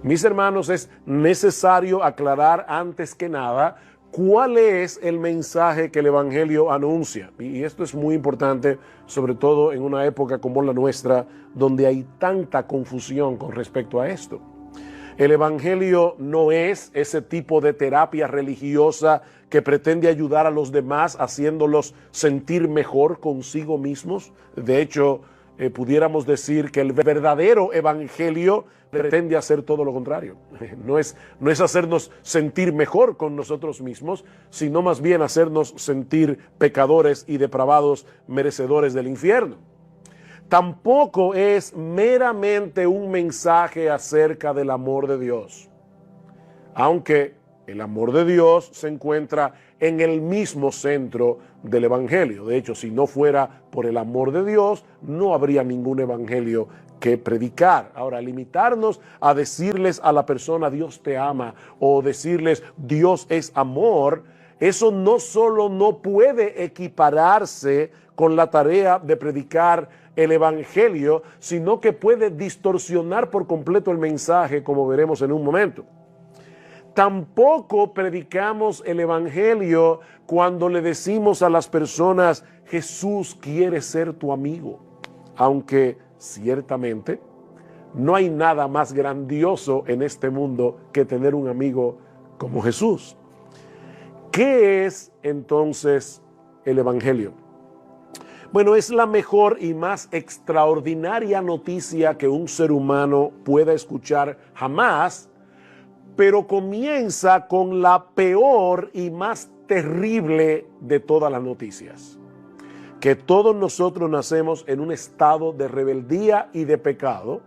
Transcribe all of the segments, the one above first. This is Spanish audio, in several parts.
Mis hermanos, es necesario aclarar antes que nada cuál es el mensaje que el Evangelio anuncia. Y esto es muy importante, sobre todo en una época como la nuestra, donde hay tanta confusión con respecto a esto. El Evangelio no es ese tipo de terapia religiosa que pretende ayudar a los demás haciéndolos sentir mejor consigo mismos. De hecho, pudiéramos decir que el verdadero Evangelio pretende hacer todo lo contrario. No es hacernos sentir mejor con nosotros mismos, sino más bien hacernos sentir pecadores y depravados, merecedores del infierno. Tampoco es meramente un mensaje acerca del amor de Dios, aunque el amor de Dios se encuentra en el mismo centro del Evangelio. De hecho, si no fuera por el amor de Dios, no habría ningún Evangelio que predicar. Ahora, limitarnos a decirles a la persona Dios te ama o decirles Dios es amor, eso no solo no puede equipararse con la tarea de predicar el Evangelio, sino que puede distorsionar por completo el mensaje, como veremos en un momento. Tampoco predicamos el Evangelio cuando le decimos a las personas, Jesús quiere ser tu amigo, aunque ciertamente no hay nada más grandioso en este mundo que tener un amigo como Jesús. ¿Qué es entonces el Evangelio? Bueno, es la mejor y más extraordinaria noticia que un ser humano pueda escuchar jamás, pero comienza con la peor y más terrible de todas las noticias. Que todos nosotros nacemos en un estado de rebeldía y de pecado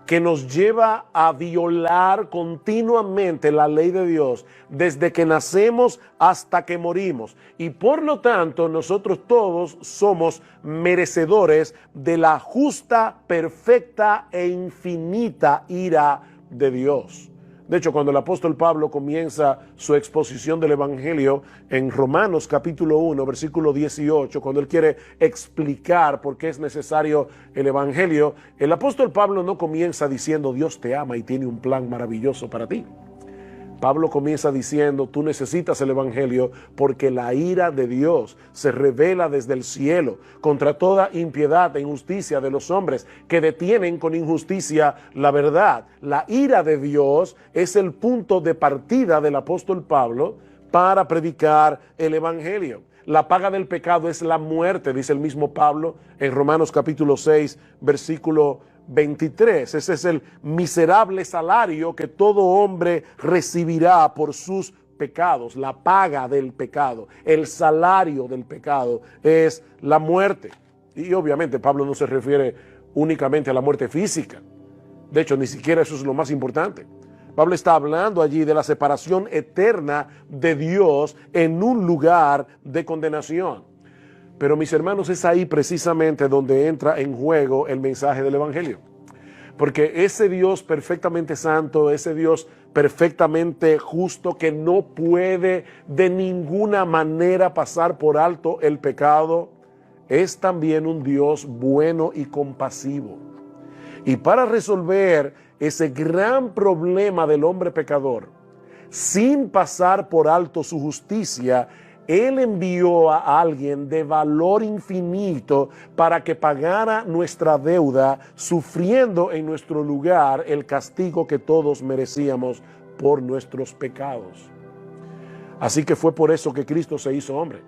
que nos lleva a violar continuamente la ley de Dios desde que nacemos hasta que morimos. Y por lo tanto, nosotros todos somos merecedores de la justa, perfecta e infinita ira de Dios. De hecho, cuando el apóstol Pablo comienza su exposición del Evangelio en Romanos capítulo 1, versículo 18, cuando él quiere explicar por qué es necesario el Evangelio, el apóstol Pablo no comienza diciendo Dios te ama y tiene un plan maravilloso para ti. Pablo comienza diciendo, tú necesitas el Evangelio porque la ira de Dios se revela desde el cielo contra toda impiedad e injusticia de los hombres que detienen con injusticia la verdad. La ira de Dios es el punto de partida del apóstol Pablo para predicar el Evangelio. La paga del pecado es la muerte, dice el mismo Pablo en Romanos capítulo 6, versículo 23. Ese es el miserable salario que todo hombre recibirá por sus pecados. La paga del pecado, el salario del pecado es la muerte. Y obviamente Pablo no se refiere únicamente a la muerte física. De hecho, ni siquiera eso es lo más importante. Pablo está hablando allí de la separación eterna de Dios en un lugar de condenación. Pero mis hermanos, es ahí precisamente donde entra en juego el mensaje del Evangelio. Porque ese Dios perfectamente santo, ese Dios perfectamente justo que no puede de ninguna manera pasar por alto el pecado, es también un Dios bueno y compasivo. Y para resolver ese gran problema del hombre pecador, sin pasar por alto su justicia, Él envió a alguien de valor infinito para que pagara nuestra deuda, sufriendo en nuestro lugar el castigo que todos merecíamos por nuestros pecados. Así que fue por eso que Cristo se hizo hombre.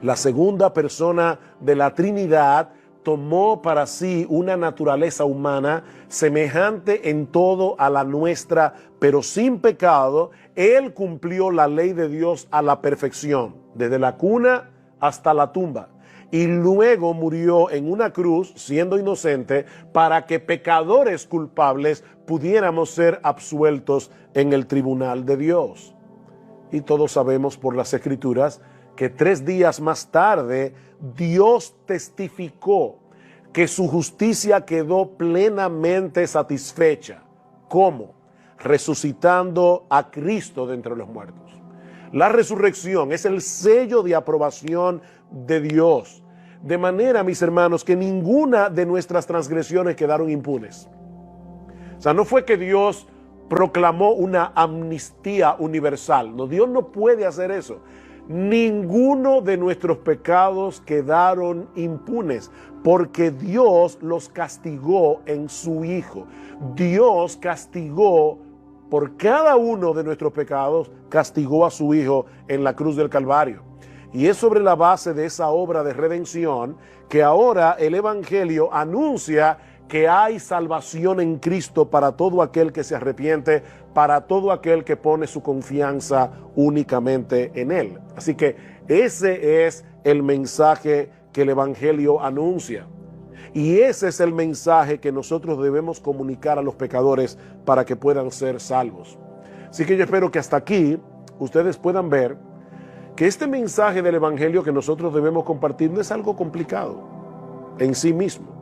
La segunda persona de la Trinidad tomó para sí una naturaleza humana semejante en todo a la nuestra, pero sin pecado. Él cumplió la ley de Dios a la perfección, desde la cuna hasta la tumba. Y luego murió en una cruz, siendo inocente, para que pecadores culpables pudiéramos ser absueltos en el tribunal de Dios. Y todos sabemos por las Escrituras que 3 días más tarde Dios testificó que su justicia quedó plenamente satisfecha. ¿Cómo? Resucitando a Cristo de entre los muertos. La resurrección es el sello de aprobación de Dios. De manera, mis hermanos, que ninguna de nuestras transgresiones quedaron impunes. O sea, no fue que Dios proclamó una amnistía universal. No, Dios no puede hacer eso. Ninguno de nuestros pecados quedaron impunes, porque Dios los castigó en su Hijo. Dios castigó por cada uno de nuestros pecados, castigó a su Hijo en la cruz del Calvario. Y es sobre la base de esa obra de redención que ahora el Evangelio anuncia que hay salvación en Cristo para todo aquel que se arrepiente, para todo aquel que pone su confianza únicamente en Él. Así que ese es el mensaje que el Evangelio anuncia. Y ese es el mensaje que nosotros debemos comunicar a los pecadores para que puedan ser salvos. Así que yo espero que hasta aquí ustedes puedan ver que este mensaje del Evangelio que nosotros debemos compartir no es algo complicado en sí mismo.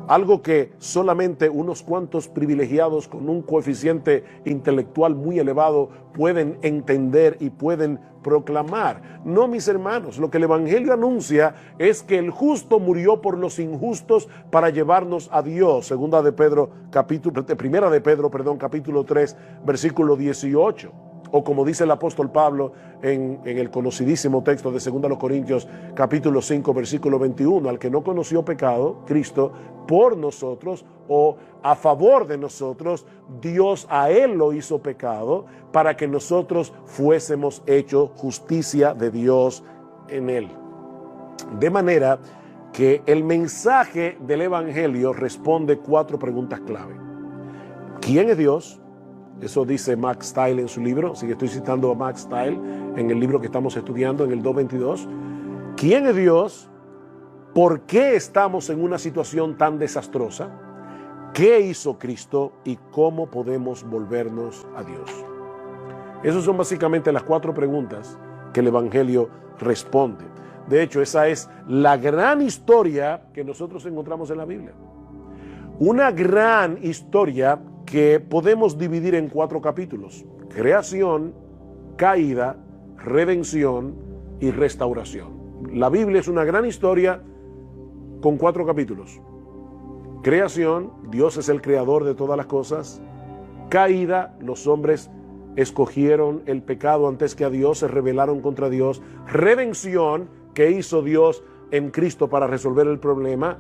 Algo que solamente unos cuantos privilegiados con un coeficiente intelectual muy elevado pueden entender y pueden proclamar. No, mis hermanos, lo que el Evangelio anuncia es que el justo murió por los injustos para llevarnos a Dios. Primera de Pedro, capítulo 3, versículo 18. O como dice el apóstol Pablo en el conocidísimo texto de 2 Corintios, capítulo 5, versículo 21, al que no conoció pecado, Cristo, por nosotros o a favor de nosotros, Dios a él lo hizo pecado para que nosotros fuésemos hechos justicia de Dios en él. De manera que el mensaje del Evangelio responde 4 preguntas clave. ¿Quién es Dios? Eso dice Max Stiles en su libro, así que estoy citando a Max Stiles en el libro que estamos estudiando en el 222. ¿Quién es Dios? ¿Por qué estamos en una situación tan desastrosa? ¿Qué hizo Cristo? ¿Y cómo podemos volvernos a Dios? Esas son básicamente las 4 preguntas que el Evangelio responde. De hecho, esa es la gran historia que nosotros encontramos en la Biblia. Una gran historia que podemos dividir en 4 capítulos: creación, caída, redención y restauración. La Biblia es una gran historia con 4 capítulos. Creación, Dios es el creador de todas las cosas. Caída, los hombres escogieron el pecado antes que a Dios, se rebelaron contra Dios. Redención, ¿qué hizo Dios en Cristo para resolver el problema?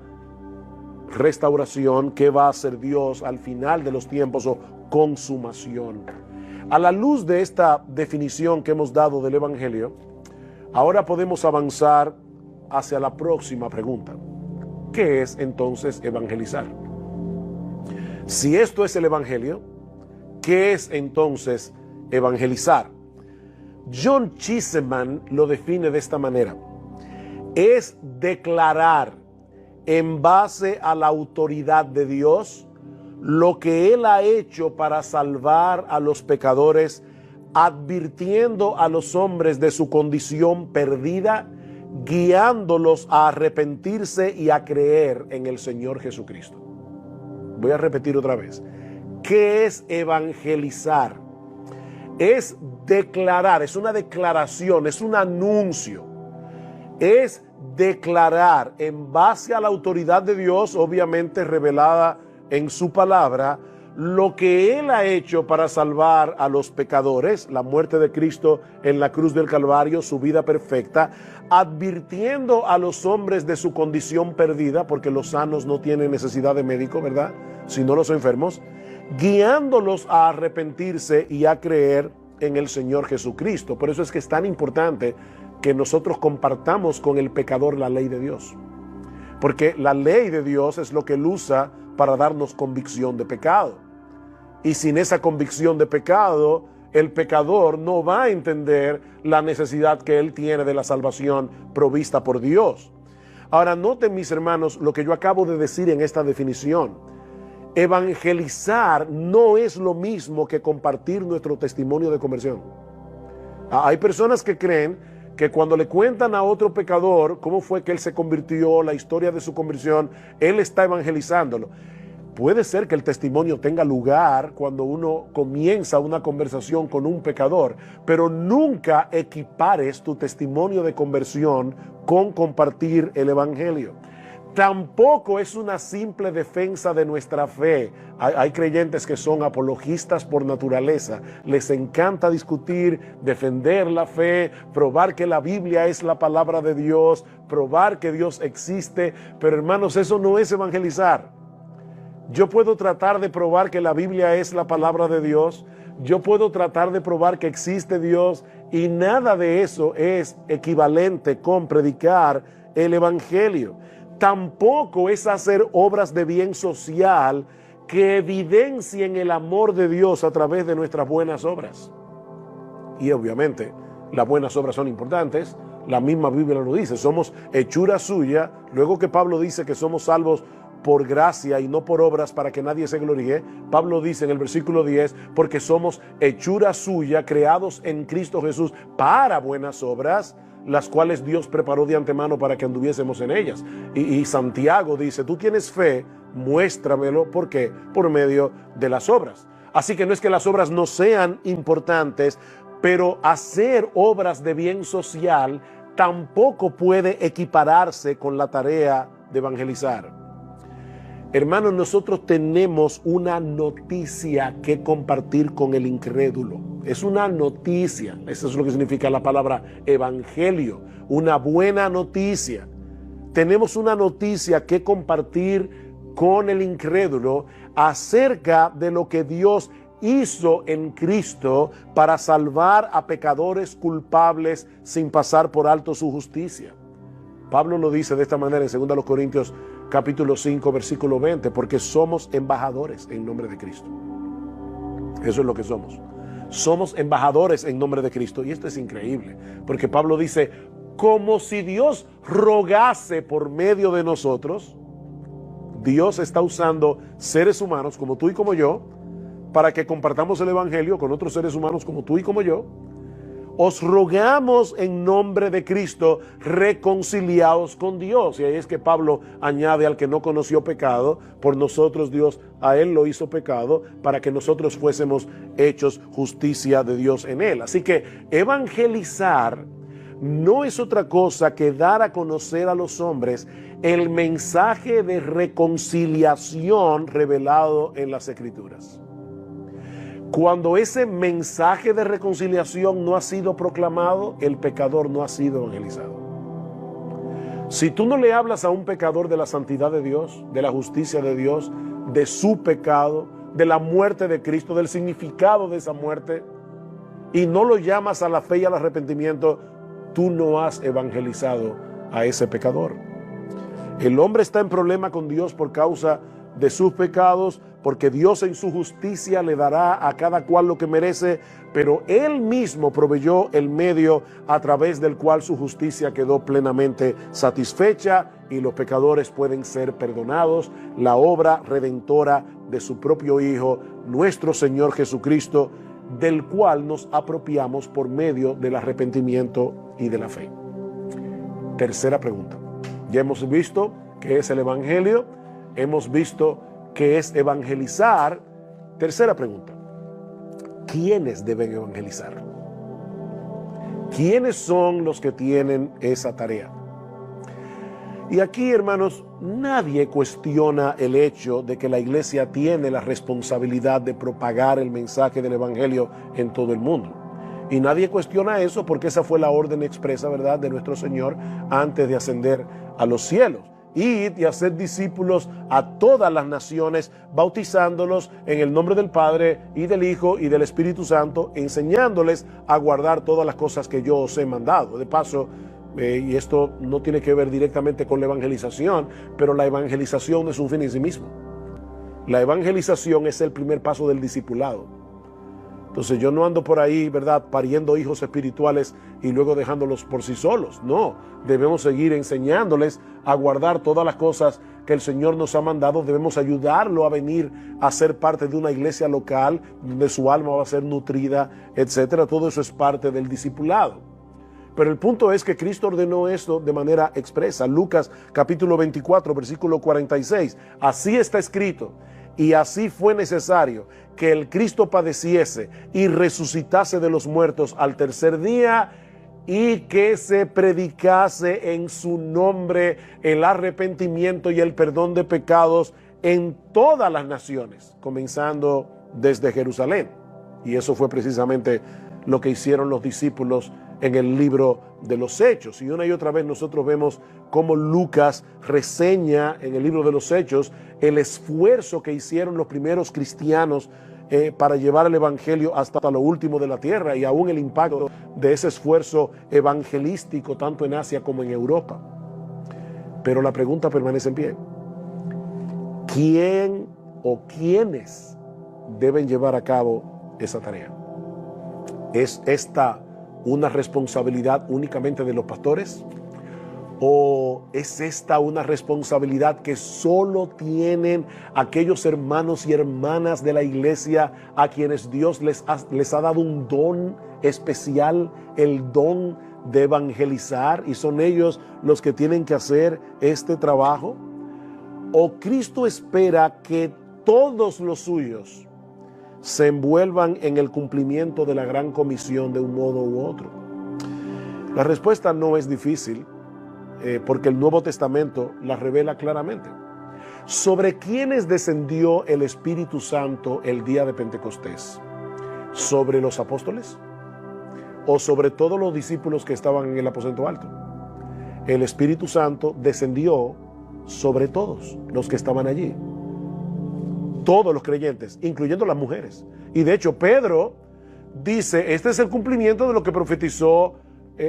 Restauración, ¿qué va a hacer Dios al final de los tiempos? O consumación. A la luz de esta definición que hemos dado del Evangelio, ahora podemos avanzar hacia la próxima pregunta. ¿Qué es entonces evangelizar? Si esto es el Evangelio, ¿qué es entonces evangelizar? John Cheeseman lo define de esta manera: es declarar en base a la autoridad de Dios lo que Él ha hecho para salvar a los pecadores, advirtiendo a los hombres de su condición perdida, guiándolos a arrepentirse y a creer en el Señor Jesucristo. Voy a repetir otra vez. ¿Qué es evangelizar? Es declarar, es una declaración, es un anuncio. Es declarar en base a la autoridad de Dios, obviamente revelada en su palabra, lo que Él ha hecho para salvar a los pecadores, la muerte de Cristo en la cruz del Calvario, su vida perfecta, advirtiendo a los hombres de su condición perdida, porque los sanos no tienen necesidad de médico, ¿verdad?, sino los enfermos, guiándolos a arrepentirse y a creer en el Señor Jesucristo. Por eso es que es tan importante que nosotros compartamos con el pecador la ley de Dios, porque la ley de Dios es lo que Él usa para darnos convicción de pecado, y sin esa convicción de pecado, el pecador no va a entender la necesidad que él tiene de la salvación provista por Dios. Ahora, noten, mis hermanos, lo que yo acabo de decir en esta definición. Evangelizar no es lo mismo que compartir nuestro testimonio de conversión. Hay personas que creen que cuando le cuentan a otro pecador cómo fue que él se convirtió, la historia de su conversión, él está evangelizándolo. Puede ser que el testimonio tenga lugar cuando uno comienza una conversación con un pecador, pero nunca equipares tu testimonio de conversión con compartir el Evangelio. Tampoco es una simple defensa de nuestra fe. Hay creyentes que son apologistas por naturaleza. Les encanta discutir, defender la fe, probar que la Biblia es la palabra de Dios, probar que Dios existe. Pero hermanos, eso no es evangelizar. Yo puedo tratar de probar que la Biblia es la palabra de Dios. Yo puedo tratar de probar que existe Dios, y nada de eso es equivalente con predicar el evangelio. Tampoco es hacer obras de bien social que evidencien el amor de Dios a través de nuestras buenas obras. Y obviamente las buenas obras son importantes. La misma Biblia lo dice, somos hechura suya. Luego que Pablo dice que somos salvos por gracia y no por obras para que nadie se gloríe, Pablo dice en el versículo 10, porque somos hechura suya, creados en Cristo Jesús para buenas obras, las cuales Dios preparó de antemano para que anduviésemos en ellas. Y Santiago dice, tú tienes fe, muéstramelo. ¿Por qué? Por medio de las obras. Así que no es que las obras no sean importantes, pero hacer obras de bien social tampoco puede equipararse con la tarea de evangelizar. Hermanos, nosotros tenemos una noticia que compartir con el incrédulo. Es una noticia, eso es lo que significa la palabra evangelio, una buena noticia. Tenemos una noticia que compartir con el incrédulo acerca de lo que Dios hizo en Cristo para salvar a pecadores culpables sin pasar por alto su justicia. Pablo lo dice de esta manera en 2 Corintios capítulo 5, versículo 20, porque somos embajadores en nombre de Cristo. Eso es lo que somos. Somos embajadores en nombre de Cristo. Y esto es increíble, porque Pablo dice, como si Dios rogase por medio de nosotros. Dios está usando seres humanos como tú y como yo, para que compartamos el evangelio con otros seres humanos como tú y como yo. Os rogamos en nombre de Cristo, reconciliados con Dios. Y ahí es que Pablo añade al que no conoció pecado, por nosotros Dios a él lo hizo pecado, para que nosotros fuésemos hechos justicia de Dios en él. Así que evangelizar no es otra cosa que dar a conocer a los hombres el mensaje de reconciliación revelado en las Escrituras. Cuando ese mensaje de reconciliación no ha sido proclamado, el pecador no ha sido evangelizado. Si tú no le hablas a un pecador de la santidad de Dios, de la justicia de Dios, de su pecado, de la muerte de Cristo, del significado de esa muerte, y no lo llamas a la fe y al arrepentimiento, tú no has evangelizado a ese pecador. El hombre está en problema con Dios por causa de sus pecados, porque Dios en su justicia le dará a cada cual lo que merece, pero Él mismo proveyó el medio a través del cual su justicia quedó plenamente satisfecha y los pecadores pueden ser perdonados. La obra redentora de su propio Hijo, nuestro Señor Jesucristo, del cual nos apropiamos por medio del arrepentimiento y de la fe. Tercera pregunta. Ya hemos visto qué es el evangelio, hemos visto qué es evangelizar. Tercera pregunta. ¿Quiénes deben evangelizar? ¿Quiénes son los que tienen esa tarea? Y aquí, hermanos, nadie cuestiona el hecho de que la iglesia tiene la responsabilidad de propagar el mensaje del evangelio en todo el mundo. Y nadie cuestiona eso porque esa fue la orden expresa, ¿verdad?, de nuestro Señor antes de ascender a los cielos. Id y hacer discípulos a todas las naciones, bautizándolos en el nombre del Padre y del Hijo y del Espíritu Santo, enseñándoles a guardar todas las cosas que yo os he mandado. De paso, y esto no tiene que ver directamente con la evangelización, pero la evangelización es un fin en sí mismo. La evangelización es el primer paso del discipulado. Entonces yo no ando por ahí, ¿verdad?, pariendo hijos espirituales y luego dejándolos por sí solos. No, debemos seguir enseñándoles a guardar todas las cosas que el Señor nos ha mandado. Debemos ayudarlo a venir a ser parte de una iglesia local donde su alma va a ser nutrida, etcétera. Todo eso es parte del discipulado. Pero el punto es que Cristo ordenó esto de manera expresa. Lucas capítulo 24, versículo 46. Así está escrito. Y así fue necesario que el Cristo padeciese y resucitase de los muertos al tercer día, y que se predicase en su nombre el arrepentimiento y el perdón de pecados en todas las naciones, comenzando desde Jerusalén. Y eso fue precisamente lo que hicieron los discípulos en el libro de los Hechos. Y una y otra vez nosotros vemos cómo Lucas reseña en el libro de los Hechos el esfuerzo que hicieron los primeros cristianos para llevar el evangelio hasta lo último de la tierra, y aún el impacto de ese esfuerzo evangelístico tanto en Asia como en Europa. Pero la pregunta permanece en pie: ¿quién o quiénes deben llevar a cabo esa tarea? ¿Es esta una responsabilidad únicamente de los pastores? ¿O es esta una responsabilidad que solo tienen aquellos hermanos y hermanas de la iglesia a quienes Dios les ha dado un don especial, el don de evangelizar, y son ellos los que tienen que hacer este trabajo? ¿O Cristo espera que todos los suyos se envuelvan en el cumplimiento de la gran comisión de un modo u otro? La respuesta no es difícil, porque el Nuevo Testamento la revela claramente. ¿Sobre quiénes descendió el Espíritu Santo el día de Pentecostés? ¿Sobre los apóstoles? ¿O sobre todos los discípulos que estaban en el aposento alto? El Espíritu Santo descendió sobre todos los que estaban allí, todos los creyentes, incluyendo las mujeres. Y de hecho Pedro dice, este es el cumplimiento de lo que profetizó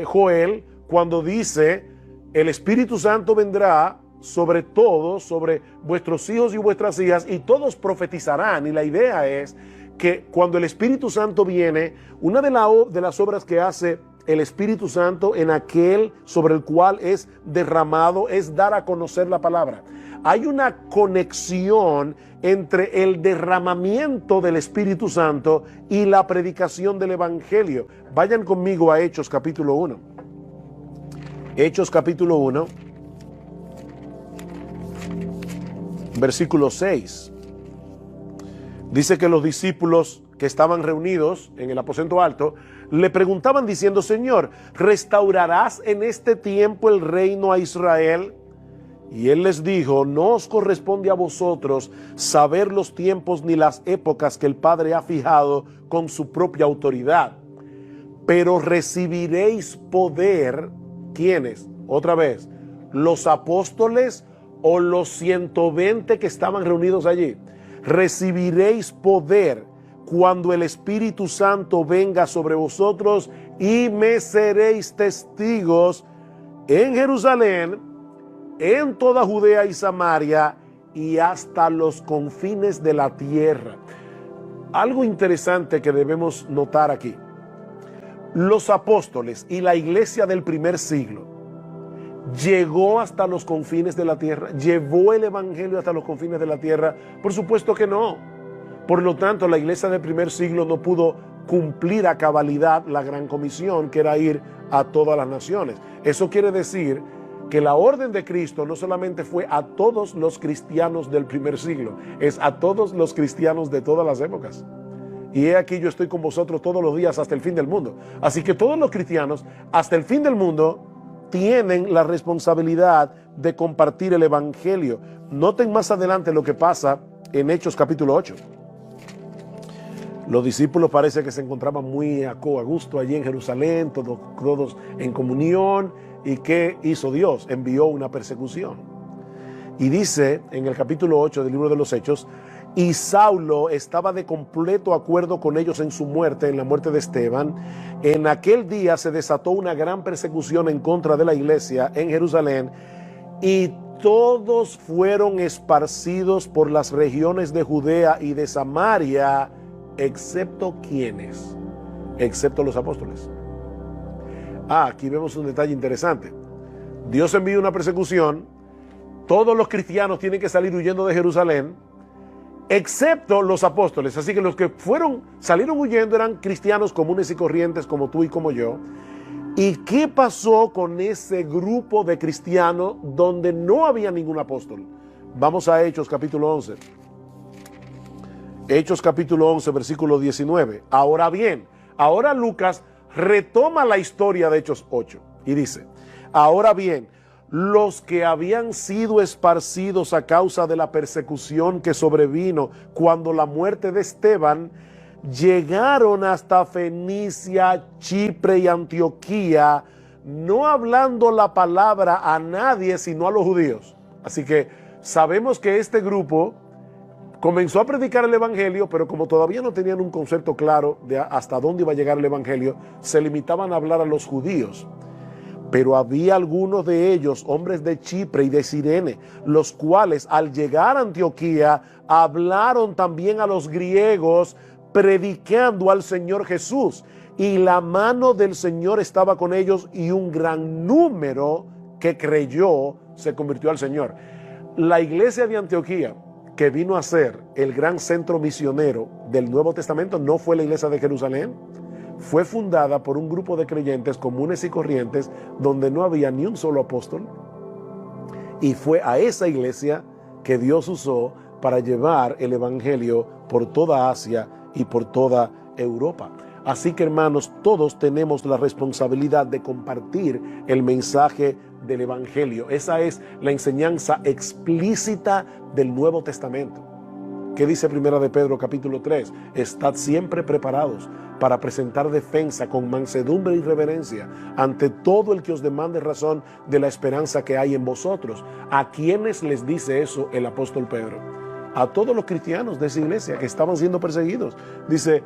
Joel, cuando dice: el Espíritu Santo vendrá sobre todos, sobre vuestros hijos y vuestras hijas, y todos profetizarán. Y la idea es que cuando el Espíritu Santo viene, una de las obras que hace el Espíritu Santo en aquel sobre el cual es derramado es dar a conocer la palabra. Hay una conexión entre el derramamiento del Espíritu Santo y la predicación del Evangelio. Vayan conmigo a Hechos capítulo 1. Hechos capítulo 1, versículo 6. Dice que los discípulos que estaban reunidos en el aposento alto le preguntaban diciendo: Señor, ¿restaurarás en este tiempo el reino a Israel? Y él les dijo: no os corresponde a vosotros saber los tiempos ni las épocas que el Padre ha fijado con su propia autoridad, pero recibiréis poder. ¿Quiénes? Otra vez, ¿los apóstoles o los 120 que estaban reunidos allí? Recibiréis poder cuando el Espíritu Santo venga sobre vosotros, y me seréis testigos en Jerusalén, en toda Judea y Samaria, y hasta los confines de la tierra. Algo interesante que debemos notar aquí: los apóstoles y la iglesia del primer siglo llegó hasta los confines de la tierra, llevó el evangelio hasta los confines de la tierra. Por supuesto que no. Por lo tanto, la iglesia del primer siglo no pudo cumplir a cabalidad la gran comisión, que era ir a todas las naciones. Eso quiere decir que la orden de Cristo no solamente fue a todos los cristianos del primer siglo, es a todos los cristianos de todas las épocas. Y he aquí, yo estoy con vosotros todos los días hasta el fin del mundo. Así que todos los cristianos hasta el fin del mundo tienen la responsabilidad de compartir el evangelio. Noten más adelante lo que pasa en Hechos capítulo 8. Los discípulos parece que se encontraban muy a gusto allí en Jerusalén, todos en comunión. ¿Y qué hizo Dios? Envió una persecución. Y dice en el capítulo 8 del libro de los Hechos: y Saulo estaba de completo acuerdo con ellos en su muerte, en la muerte de Esteban. En aquel día se desató una gran persecución en contra de la iglesia en Jerusalén, y todos fueron esparcidos por las regiones de Judea y de Samaria, excepto ¿quiénes? Excepto los apóstoles. Aquí vemos un detalle interesante. Dios envía una persecución, todos los cristianos tienen que salir huyendo de Jerusalén, excepto los apóstoles. Así que los que salieron huyendo eran cristianos comunes y corrientes como tú y como yo. ¿Y qué pasó con ese grupo de cristianos donde no había ningún apóstol? Vamos a Hechos capítulo 11. Hechos capítulo 11, versículo 19. Ahora bien, ahora Lucas retoma la historia de Hechos 8 y dice: ahora bien, los que habían sido esparcidos a causa de la persecución que sobrevino cuando la muerte de Esteban, llegaron hasta Fenicia, Chipre y Antioquía, no hablando la palabra a nadie sino a los judíos. Así que sabemos que este grupo comenzó a predicar el evangelio, pero como todavía no tenían un concepto claro de hasta dónde iba a llegar el evangelio, se limitaban a hablar a los judíos. Pero había algunos de ellos, hombres de Chipre y de Cirene, los cuales al llegar a Antioquía hablaron también a los griegos, predicando al Señor Jesús. Y la mano del Señor estaba con ellos, y un gran número que creyó se convirtió al Señor. La iglesia de Antioquía, que vino a ser el gran centro misionero del Nuevo Testamento, no fue la iglesia de Jerusalén. Fue fundada por un grupo de creyentes comunes y corrientes donde no había ni un solo apóstol, y fue a esa iglesia que Dios usó para llevar el evangelio por toda Asia y por toda Europa. Así que, hermanos, todos tenemos la responsabilidad de compartir el mensaje del evangelio. Esa es la enseñanza explícita del Nuevo Testamento. ¿Qué dice Primera de Pedro capítulo 3? Estad siempre preparados para presentar defensa con mansedumbre y reverencia ante todo el que os demande razón de la esperanza que hay en vosotros. ¿A quiénes les dice eso el apóstol Pedro? A todos los cristianos de esa iglesia que estaban siendo perseguidos. Dice: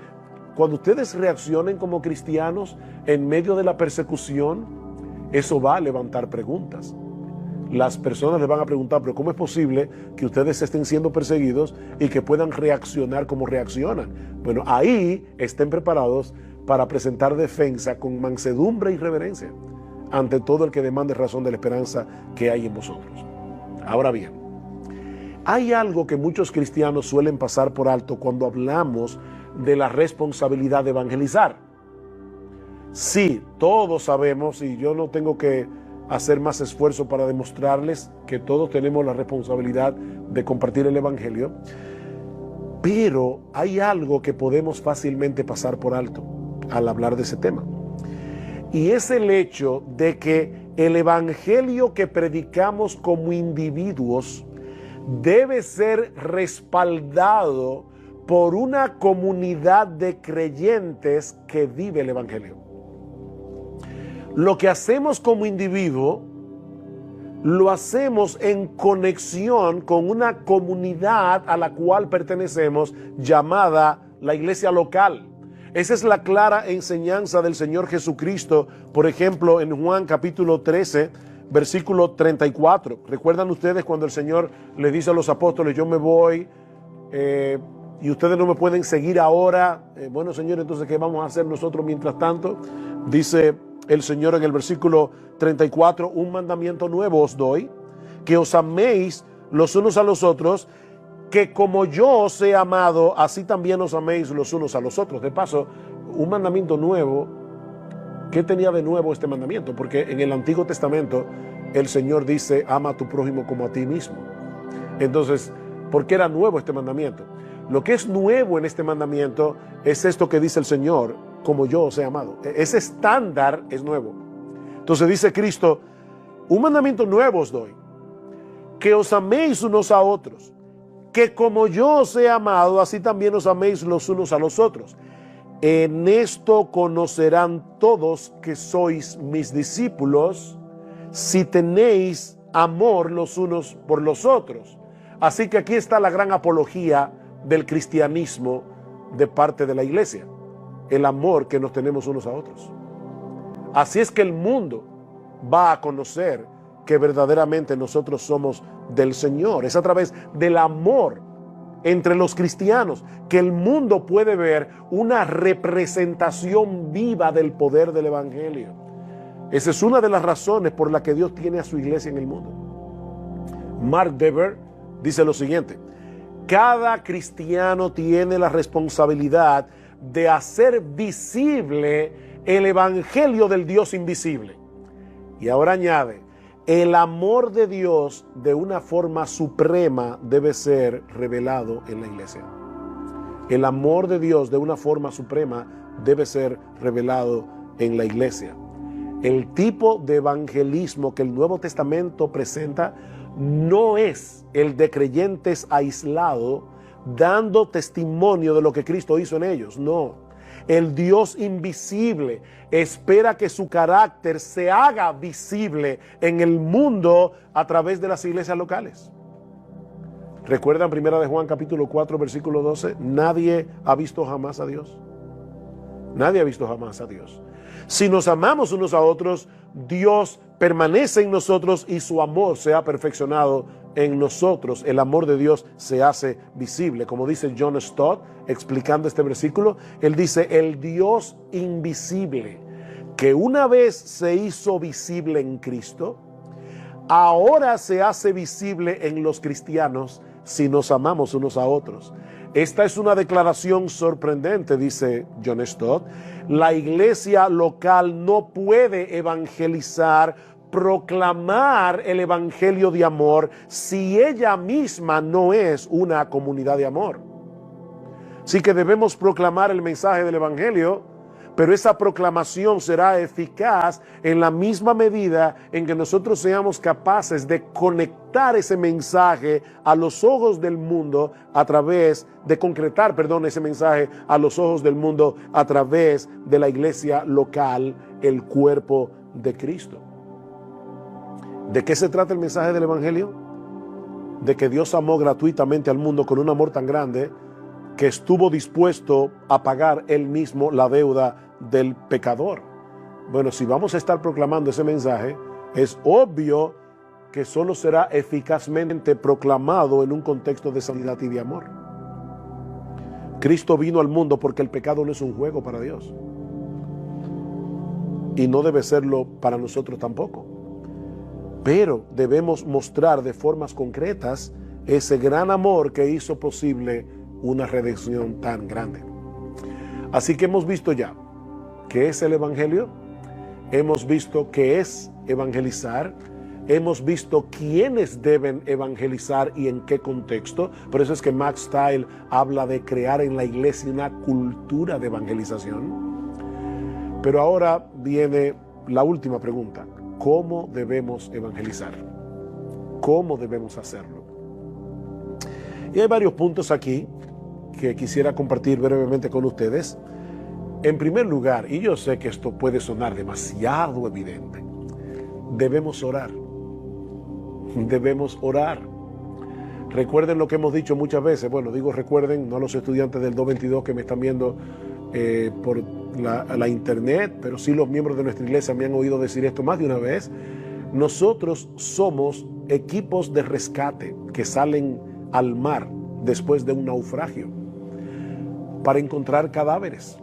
cuando ustedes reaccionen como cristianos en medio de la persecución, eso va a levantar preguntas. Las personas les van a preguntar: pero ¿cómo es posible que ustedes estén siendo perseguidos y que puedan reaccionar como reaccionan? Bueno, ahí estén preparados para presentar defensa con mansedumbre y reverencia ante todo el que demande razón de la esperanza que hay en vosotros. Ahora bien, hay algo que muchos cristianos suelen pasar por alto cuando hablamos de la responsabilidad de evangelizar. Sí, todos sabemos, y yo no tengo que hacer más esfuerzo para demostrarles que todos tenemos la responsabilidad de compartir el evangelio, pero hay algo que podemos fácilmente pasar por alto al hablar de ese tema, y es el hecho de que el evangelio que predicamos como individuos debe ser respaldado por una comunidad de creyentes que vive el evangelio. Lo que hacemos como individuo, lo hacemos en conexión con una comunidad a la cual pertenecemos, llamada la iglesia local. Esa es la clara enseñanza del Señor Jesucristo, por ejemplo, en Juan capítulo 13, versículo 34. ¿Recuerdan ustedes cuando el Señor le dice a los apóstoles: yo me voy y ustedes no me pueden seguir ahora? Bueno, Señor, entonces, ¿qué vamos a hacer nosotros mientras tanto? Dice el Señor en el versículo 34: un mandamiento nuevo os doy, que os améis los unos a los otros, que como yo os he amado, así también os améis los unos a los otros. De paso, un mandamiento nuevo. ¿Qué tenía de nuevo este mandamiento? Porque en el Antiguo Testamento el Señor dice: ama a tu prójimo como a ti mismo. Entonces, ¿por qué era nuevo este mandamiento? Lo que es nuevo en este mandamiento es esto que dice el Señor: como yo os he amado. Ese estándar es nuevo. Entonces dice Cristo: un mandamiento nuevo os doy, que os améis unos a otros, que como yo os he amado, así también os améis los unos a los otros. En esto conocerán todos que sois mis discípulos, si tenéis amor los unos por los otros. Así que aquí está la gran apología del cristianismo de parte de la iglesia: el amor que nos tenemos unos a otros. Así es que el mundo va a conocer que verdaderamente nosotros somos del Señor. Es a través del amor entre los cristianos que el mundo puede ver una representación viva del poder del evangelio. Esa es una de las razones por la que Dios tiene a su iglesia en el mundo. Mark Dever dice lo siguiente: cada cristiano tiene la responsabilidad de hacer visible el evangelio del Dios invisible. Y ahora añade: el amor de Dios de una forma suprema debe ser revelado en la iglesia. El amor de Dios de una forma suprema debe ser revelado en la iglesia. El tipo de evangelismo que el Nuevo Testamento presenta no es el de creyentes aislados dando testimonio de lo que Cristo hizo en ellos. No. El Dios invisible espera que su carácter se haga visible en el mundo a través de las iglesias locales. ¿Recuerdan 1 de Juan capítulo 4 versículo 12? Nadie ha visto jamás a Dios. Nadie ha visto jamás a Dios. Si nos amamos unos a otros, Dios permanece en nosotros y su amor se ha perfeccionado en nosotros. El amor de Dios se hace visible. Como dice John Stott, explicando este versículo, él dice, el Dios invisible, que una vez se hizo visible en Cristo, ahora se hace visible en los cristianos si nos amamos unos a otros. Esta es una declaración sorprendente, dice John Stott. La iglesia local no puede evangelizar, proclamar el evangelio de amor si ella misma no es una comunidad de amor. Así que debemos proclamar el mensaje del evangelio, pero esa proclamación será eficaz en la misma medida en que nosotros seamos capaces de conectar ese mensaje a los ojos del mundo a través de concretar, ese mensaje a los ojos del mundo a través de la iglesia local, el cuerpo de Cristo. ¿De qué se trata el mensaje del evangelio? De que Dios amó gratuitamente al mundo con un amor tan grande que estuvo dispuesto a pagar él mismo la deuda del pecador. Bueno, si vamos a estar proclamando ese mensaje, es obvio que solo será eficazmente proclamado en un contexto de sanidad y de amor. Cristo vino al mundo porque el pecado no es un juego para Dios. Y no debe serlo para nosotros tampoco. Pero debemos mostrar de formas concretas ese gran amor que hizo posible una redención tan grande. Así que hemos visto ya qué es el evangelio, hemos visto qué es evangelizar, hemos visto quiénes deben evangelizar y en qué contexto. Por eso es que Max Stiles habla de crear en la iglesia una cultura de evangelización. Pero ahora viene la última pregunta: ¿cómo debemos evangelizar? ¿Cómo debemos hacerlo? Y hay varios puntos aquí que quisiera compartir brevemente con ustedes. En primer lugar, y yo sé que esto puede sonar demasiado evidente, debemos orar. Debemos orar. Recuerden lo que hemos dicho muchas veces. Bueno, digo recuerden, no a los estudiantes del 222 que me están viendo por la internet, pero sí los miembros de nuestra iglesia me han oído decir esto más de una vez. Nosotros somos equipos de rescate que salen al mar después de un naufragio para encontrar cadáveres,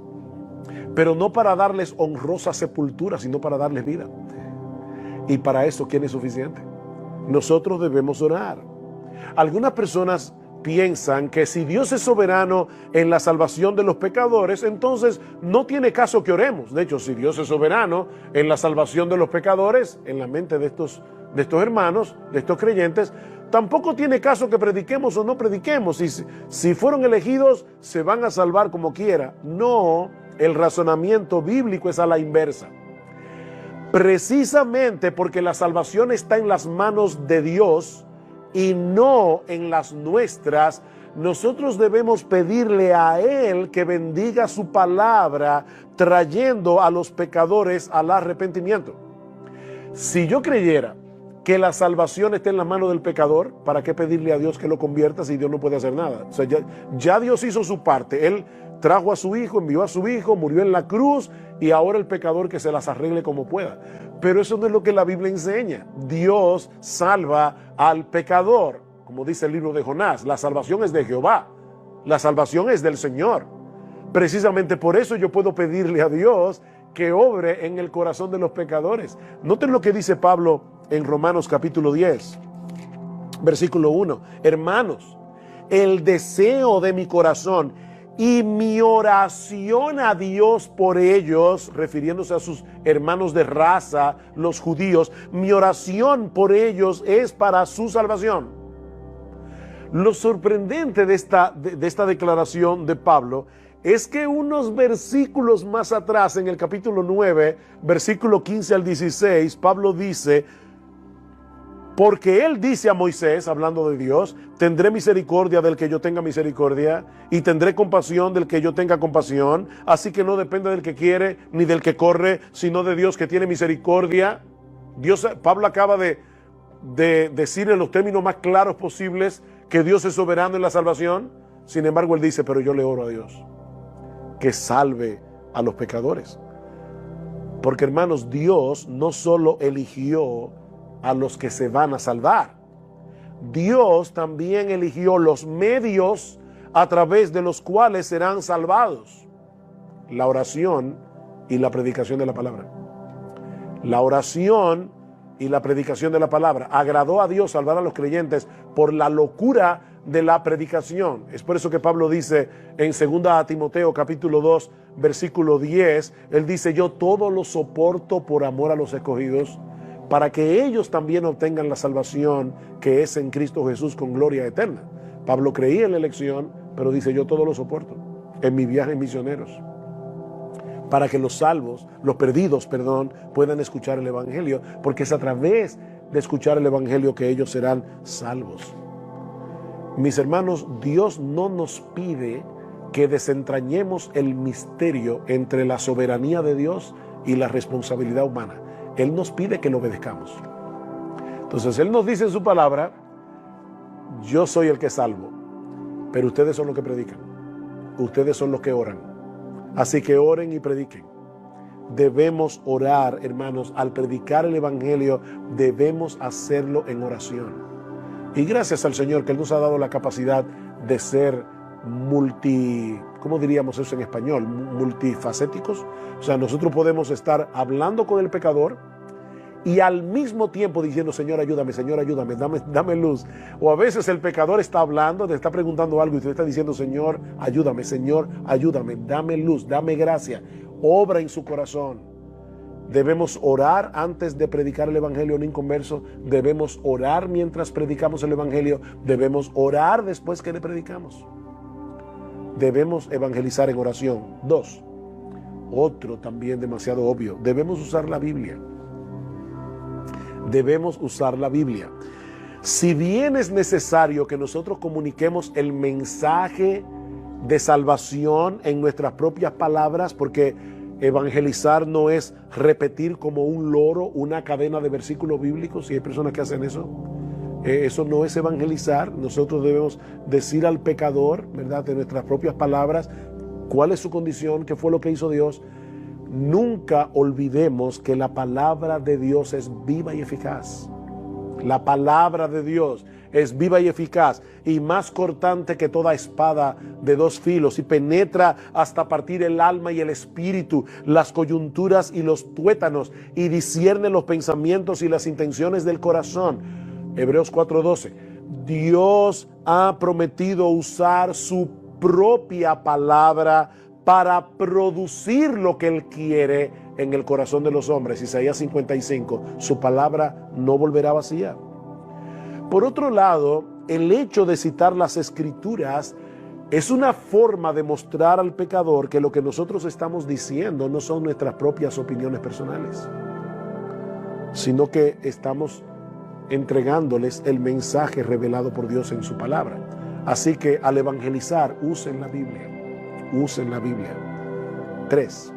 pero no para darles honrosa sepultura, sino para darles vida. Y para eso, ¿quién es suficiente? Nosotros debemos orar. Algunas personas piensan que si Dios es soberano en la salvación de los pecadores, entonces no tiene caso que oremos. De hecho, si Dios es soberano en la salvación de los pecadores, en la mente de estos hermanos, de estos creyentes, tampoco tiene caso que prediquemos o no prediquemos. Si fueron elegidos, se van a salvar como quiera. No, el razonamiento bíblico es a la inversa. Precisamente porque la salvación está en las manos de Dios y no en las nuestras, nosotros debemos pedirle a Él que bendiga su palabra, trayendo a los pecadores al arrepentimiento. Si yo creyera que la salvación está en la mano del pecador, ¿para qué pedirle a Dios que lo convierta si Dios no puede hacer nada? O sea, ya Dios hizo su parte. Él trajo a su hijo, envió a su hijo, murió en la cruz, y ahora el pecador que se las arregle como pueda. Pero eso no es lo que la Biblia enseña. Dios salva al pecador. Como dice el libro de Jonás, la salvación es de Jehová, la salvación es del Señor. Precisamente por eso yo puedo pedirle a Dios que obre en el corazón de los pecadores. Noten lo que dice Pablo en Romanos capítulo 10, versículo 1. Hermanos, el deseo de mi corazón y mi oración a Dios por ellos, refiriéndose a sus hermanos de raza, los judíos, mi oración por ellos es para su salvación. Lo sorprendente de esta declaración de Pablo es que unos versículos más atrás, en el capítulo 9, versículo 15 al 16, Pablo dice, porque él dice a Moisés, hablando de Dios, tendré misericordia del que yo tenga misericordia y tendré compasión del que yo tenga compasión, así que no depende del que quiere ni del que corre, sino de Dios que tiene misericordia. Pablo acaba de decir en los términos más claros posibles que Dios es soberano en la salvación. Sin embargo, él dice, pero yo le oro a Dios que salve a los pecadores. Porque, hermanos, Dios no solo eligió a los que se van a salvar, Dios también eligió los medios a través de los cuales serán salvados: la oración y la predicación de la palabra. La oración y la predicación de la palabra. Agradó a Dios salvar a los creyentes por la locura de la predicación. Es por eso que Pablo dice en 2 Timoteo capítulo 2 versículo 10, él dice, yo todo lo soporto por amor a los escogidos, para que ellos también obtengan la salvación que es en Cristo Jesús con gloria eterna. Pablo creía en la elección, pero dice, yo todo lo soporto en mi viaje misioneros, para que los salvos, los perdidos, puedan escuchar el evangelio, porque es a través de escuchar el evangelio que ellos serán salvos. Mis hermanos, Dios no nos pide que desentrañemos el misterio entre la soberanía de Dios y la responsabilidad humana. Él nos pide que lo obedezcamos. Entonces, Él nos dice en su palabra, yo soy el que salvo, pero ustedes son los que predican, ustedes son los que oran. Así que oren y prediquen. Debemos orar, hermanos, al predicar el evangelio, debemos hacerlo en oración. Y gracias al Señor que Él nos ha dado la capacidad de ser ¿cómo diríamos eso en español? Multifacéticos. O sea, nosotros podemos estar hablando con el pecador y al mismo tiempo diciendo, Señor, ayúdame, dame luz. O a veces el pecador está hablando, te está preguntando algo y tú estás diciendo, Señor, ayúdame, dame luz, dame gracia, obra en su corazón. Debemos orar antes de predicar el evangelio a un inconverso, debemos orar mientras predicamos el evangelio, debemos orar después que le predicamos. Debemos evangelizar en oración. 2, otro también demasiado obvio, debemos usar la Biblia. Debemos usar la Biblia. Si bien es necesario que nosotros comuniquemos el mensaje de salvación en nuestras propias palabras, porque evangelizar no es repetir como un loro una cadena de versículos bíblicos, y hay personas que hacen eso. Eso no es evangelizar. Nosotros debemos decir al pecador, ¿verdad?, de nuestras propias palabras, cuál es su condición, qué fue lo que hizo Dios. Nunca olvidemos que la palabra de Dios es viva y eficaz. La palabra de Dios es viva y eficaz y más cortante que toda espada de 2 filos y penetra hasta partir el alma y el espíritu, las coyunturas y los tuétanos, y discierne los pensamientos y las intenciones del corazón. Hebreos 4:12. Dios ha prometido usar su propia palabra para producir lo que Él quiere en el corazón de los hombres. Isaías 55, su palabra no volverá vacía. Por otro lado, el hecho de citar las Escrituras es una forma de mostrar al pecador que lo que nosotros estamos diciendo no son nuestras propias opiniones personales, sino que estamos entregándoles el mensaje revelado por Dios en su palabra. Así que al evangelizar, usen la Biblia. Usen la Biblia. 3.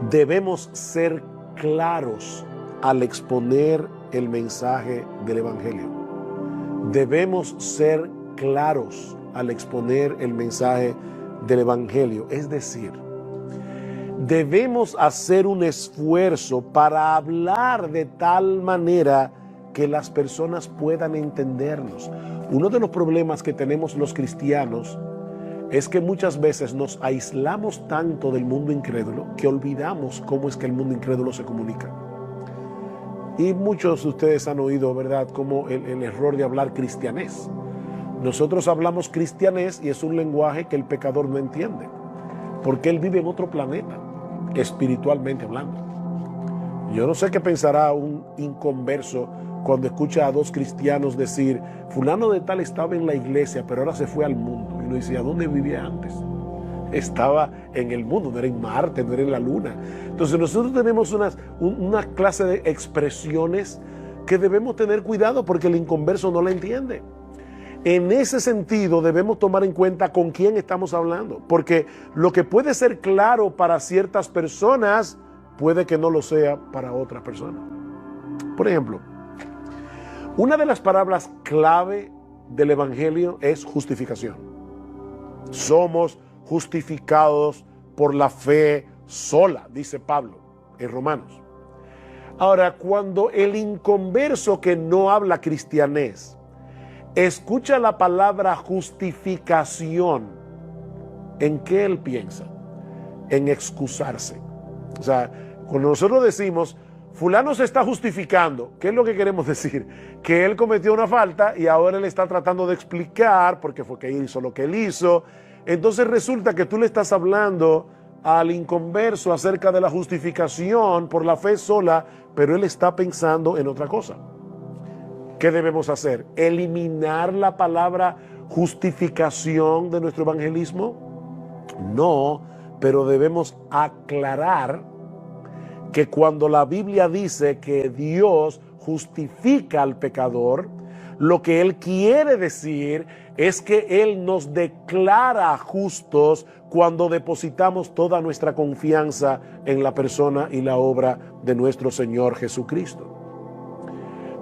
Debemos ser claros al exponer el mensaje del evangelio. Debemos ser claros al exponer el mensaje del evangelio. Es decir, debemos hacer un esfuerzo para hablar de tal manera que las personas puedan entendernos. Uno de los problemas que tenemos los cristianos es que muchas veces nos aislamos tanto del mundo incrédulo que olvidamos cómo es que el mundo incrédulo se comunica. Y muchos de ustedes han oído, ¿verdad?, como el error de hablar cristianés. Nosotros hablamos cristianés y es un lenguaje que el pecador no entiende, porque él vive en otro planeta, espiritualmente hablando. Yo no sé qué pensará un inconverso cuando escucha a 2 cristianos decir, fulano de tal estaba en la iglesia, pero ahora se fue al mundo. Y uno dice, ¿a dónde vivía antes? estaba en el mundo, no era en Marte, no era en la Luna. Entonces nosotros tenemos una clase de expresiones que debemos tener cuidado porque el inconverso no la entiende. En ese sentido debemos tomar en cuenta con quién estamos hablando, porque lo que puede ser claro para ciertas personas puede que no lo sea para otras personas. Por ejemplo, una de las palabras clave del Evangelio es justificación. Somos justificados por la fe sola, dice Pablo en Romanos. Ahora, cuando el inconverso que no habla cristianés escucha la palabra justificación, ¿en qué él piensa? En excusarse. O sea, cuando nosotros decimos fulano se está justificando, ¿qué es lo que queremos decir? Que él cometió una falta y ahora él está tratando de explicar por qué fue que hizo lo que él hizo. Entonces resulta que tú le estás hablando al inconverso acerca de la justificación por la fe sola, pero él está pensando en otra cosa. ¿Qué debemos hacer? ¿Eliminar la palabra justificación de nuestro evangelismo? No, pero debemos aclarar que cuando la Biblia dice que Dios justifica al pecador, lo que Él quiere decir es que Él nos declara justos cuando depositamos toda nuestra confianza en la persona y la obra de nuestro Señor Jesucristo.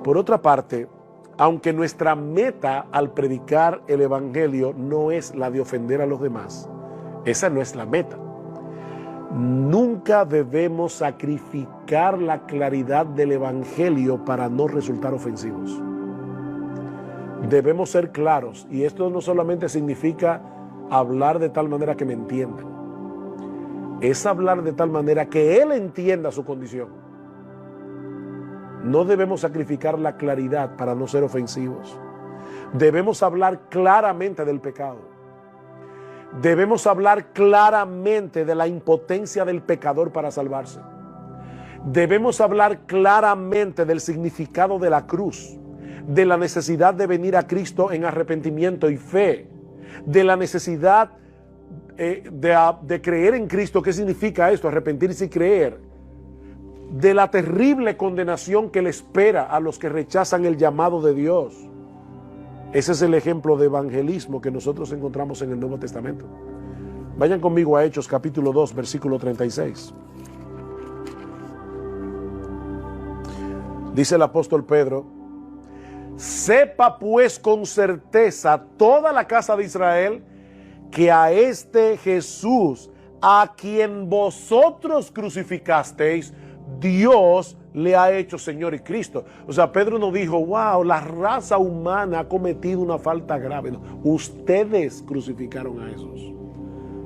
Por otra parte, aunque nuestra meta al predicar el Evangelio no es la de ofender a los demás, esa no es la meta. Nunca debemos sacrificar la claridad del Evangelio para no resultar ofensivos. Debemos ser claros, y esto no solamente significa hablar de tal manera que me entiendan, es hablar de tal manera que él entienda su condición. No debemos sacrificar la claridad para no ser ofensivos. Debemos hablar claramente del pecado. Debemos hablar claramente de la impotencia del pecador para salvarse. Debemos hablar claramente del significado de la cruz, de la necesidad de venir a Cristo en arrepentimiento y fe, de la necesidad de creer en Cristo. ¿Qué significa esto? Arrepentirse y creer. De la terrible condenación que le espera a los que rechazan el llamado de Dios. Ese es el ejemplo de evangelismo que nosotros encontramos en el Nuevo Testamento. Vayan conmigo a Hechos capítulo 2, versículo 36. Dice el apóstol Pedro: sepa pues con certeza toda la casa de Israel que a este Jesús, a quien vosotros crucificasteis, Dios le ha hecho Señor y Cristo. O sea, Pedro no dijo, wow, la raza humana ha cometido una falta grave. No, ustedes crucificaron a Jesús.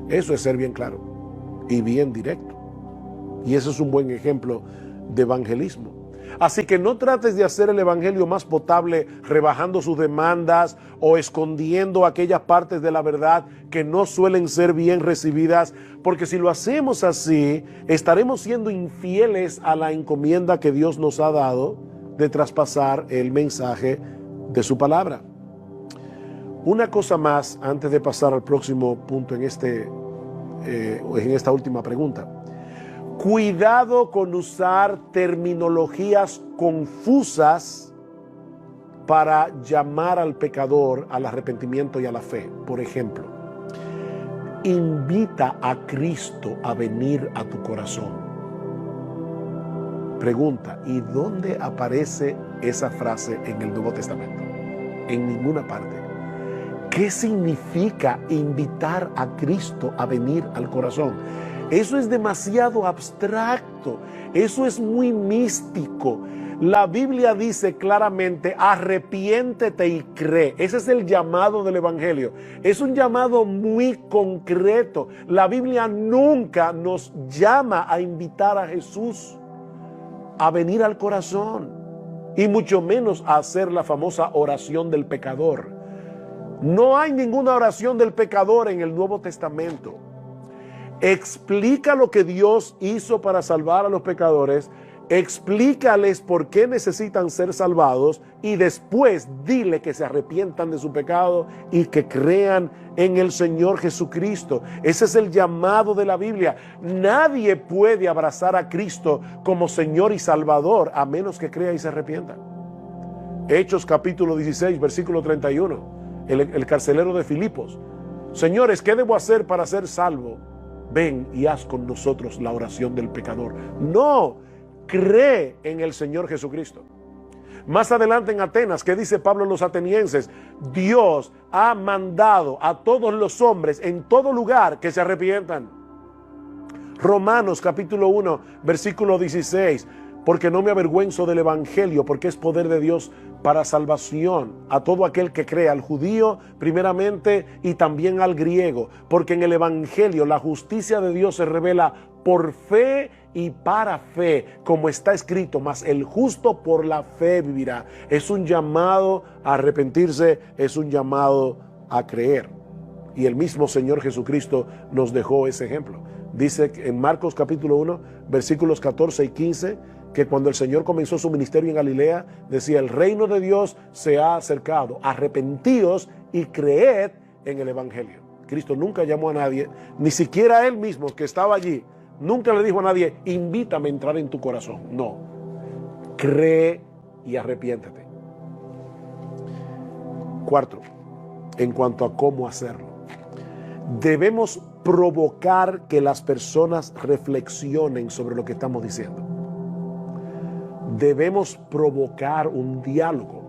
Eso es ser bien claro y bien directo. Y eso es un buen ejemplo de evangelismo. Así que no trates de hacer el evangelio más potable rebajando sus demandas o escondiendo aquellas partes de la verdad que no suelen ser bien recibidas, porque si lo hacemos así, estaremos siendo infieles a la encomienda que Dios nos ha dado de traspasar el mensaje de su palabra. Una cosa más antes de pasar al próximo punto en esta última pregunta. Cuidado con usar terminologías confusas para llamar al pecador al arrepentimiento y a la fe. Por ejemplo, invita a Cristo a venir a tu corazón. Pregunta, ¿y dónde aparece esa frase en el Nuevo Testamento? En ninguna parte. ¿Qué significa invitar a Cristo a venir al corazón? Eso es demasiado abstracto, eso es muy místico. La Biblia dice claramente, arrepiéntete y cree. Ese es el llamado del Evangelio. Es un llamado muy concreto. La Biblia nunca nos llama a invitar a Jesús a venir al corazón, y mucho menos a hacer la famosa oración del pecador. No hay ninguna oración del pecador en el Nuevo Testamento. Explica lo que Dios hizo para salvar a los pecadores explícales por qué necesitan ser salvados y después dile que se arrepientan de su pecado y que crean en el Señor Jesucristo. Ese es el llamado de la Biblia. Nadie puede abrazar a Cristo como Señor y Salvador a menos que crea y se arrepienta. Hechos capítulo 16, versículo 31. El carcelero de Filipos: Señores, ¿qué debo hacer para ser salvo? Ven y haz con nosotros la oración del pecador. No, cree en el Señor Jesucristo. Más adelante en Atenas, ¿qué dice Pablo a los atenienses? Dios ha mandado a todos los hombres en todo lugar que se arrepientan. Romanos capítulo 1, versículo 16. Porque no me avergüenzo del evangelio, porque es poder de Dios para salvación a todo aquel que cree, al judío primeramente y también al griego. Porque en el evangelio la justicia de Dios se revela por fe y para fe, como está escrito: mas el justo por la fe vivirá. Es un llamado a arrepentirse, es un llamado a creer. Y el mismo Señor Jesucristo nos dejó ese ejemplo. Dice en Marcos capítulo 1, versículos 14 y 15, que cuando el Señor comenzó su ministerio en Galilea, decía: el reino de Dios se ha acercado, arrepentíos y creed en el evangelio. Cristo nunca llamó a nadie, ni siquiera a él mismo que estaba allí, nunca le dijo a nadie: invítame a entrar en tu corazón. No, cree y arrepiéntete. Cuarto, en cuanto a cómo hacerlo, debemos provocar que las personas reflexionen sobre lo que estamos diciendo. Debemos provocar un diálogo.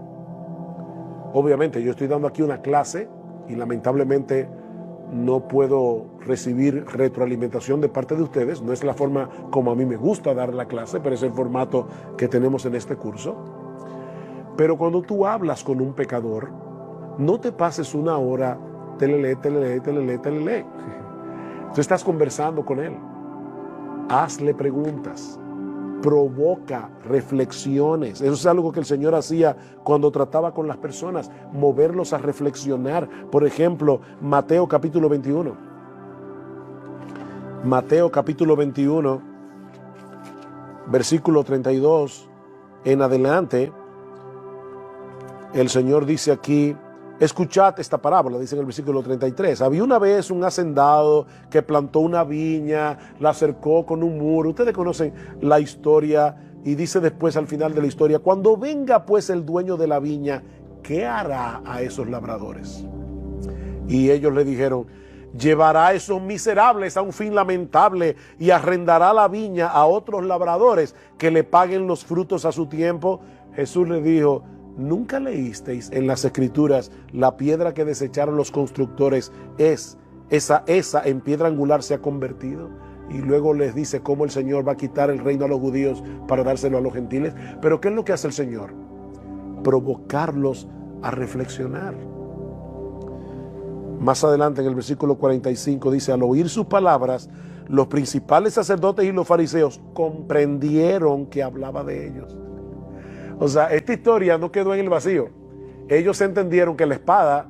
Obviamente yo estoy dando aquí una clase y lamentablemente no puedo recibir retroalimentación de parte de ustedes. No es la forma como a mí me gusta dar la clase, pero es el formato que tenemos en este curso. Pero cuando tú hablas con un pecador, no te pases una hora telele. Tú estás conversando con él. Hazle preguntas. Provoca reflexiones. Eso es algo que el Señor hacía cuando trataba con las personas, moverlos a reflexionar. Por ejemplo, Mateo capítulo 21. Mateo capítulo 21, versículo 32 en adelante, el Señor dice aquí: escuchad esta parábola, dice en el versículo 33. Había una vez un hacendado que plantó una viña, la cercó con un muro. Ustedes conocen la historia y dice después al final de la historia: cuando venga pues el dueño de la viña, ¿qué hará a esos labradores? Y ellos le dijeron: llevará a esos miserables a un fin lamentable y arrendará la viña a otros labradores que le paguen los frutos a su tiempo. Jesús le dijo: ¿nunca leísteis en las Escrituras: la piedra que desecharon los constructores esa en piedra angular se ha convertido? Y luego les dice cómo el Señor va a quitar el reino a los judíos para dárselo a los gentiles. Pero ¿qué es lo que hace el Señor? Provocarlos a reflexionar. Más adelante en el versículo 45 dice: al oír sus palabras, los principales sacerdotes y los fariseos comprendieron que hablaba de ellos. O sea, esta historia no quedó en el vacío. Ellos entendieron que la espada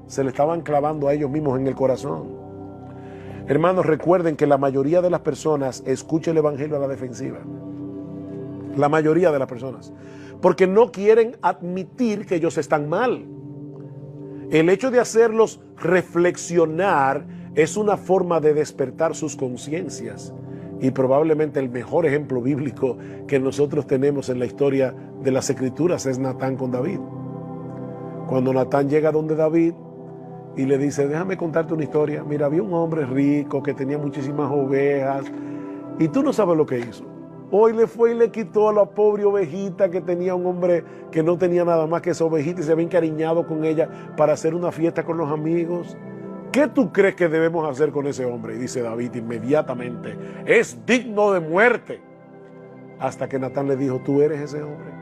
se le estaban clavando a ellos mismos en el corazón. Hermanos, recuerden que la mayoría de las personas escucha el evangelio a la defensiva. La mayoría de las personas. Porque no quieren admitir que ellos están mal. El hecho de hacerlos reflexionar es una forma de despertar sus conciencias. Y probablemente el mejor ejemplo bíblico que nosotros tenemos en la historia de las Escrituras es Natán con David. Cuando Natán llega donde David y le dice: déjame contarte una historia. Mira, había un hombre rico que tenía muchísimas ovejas y tú no sabes lo que hizo. Hoy le fue y le quitó a la pobre ovejita que tenía un hombre que no tenía nada más que esa ovejita y se había encariñado con ella para hacer una fiesta con los amigos. ¿Qué tú crees que debemos hacer con ese hombre? Y dice David inmediatamente: es digno de muerte. Hasta que Natán le dijo: tú eres ese hombre.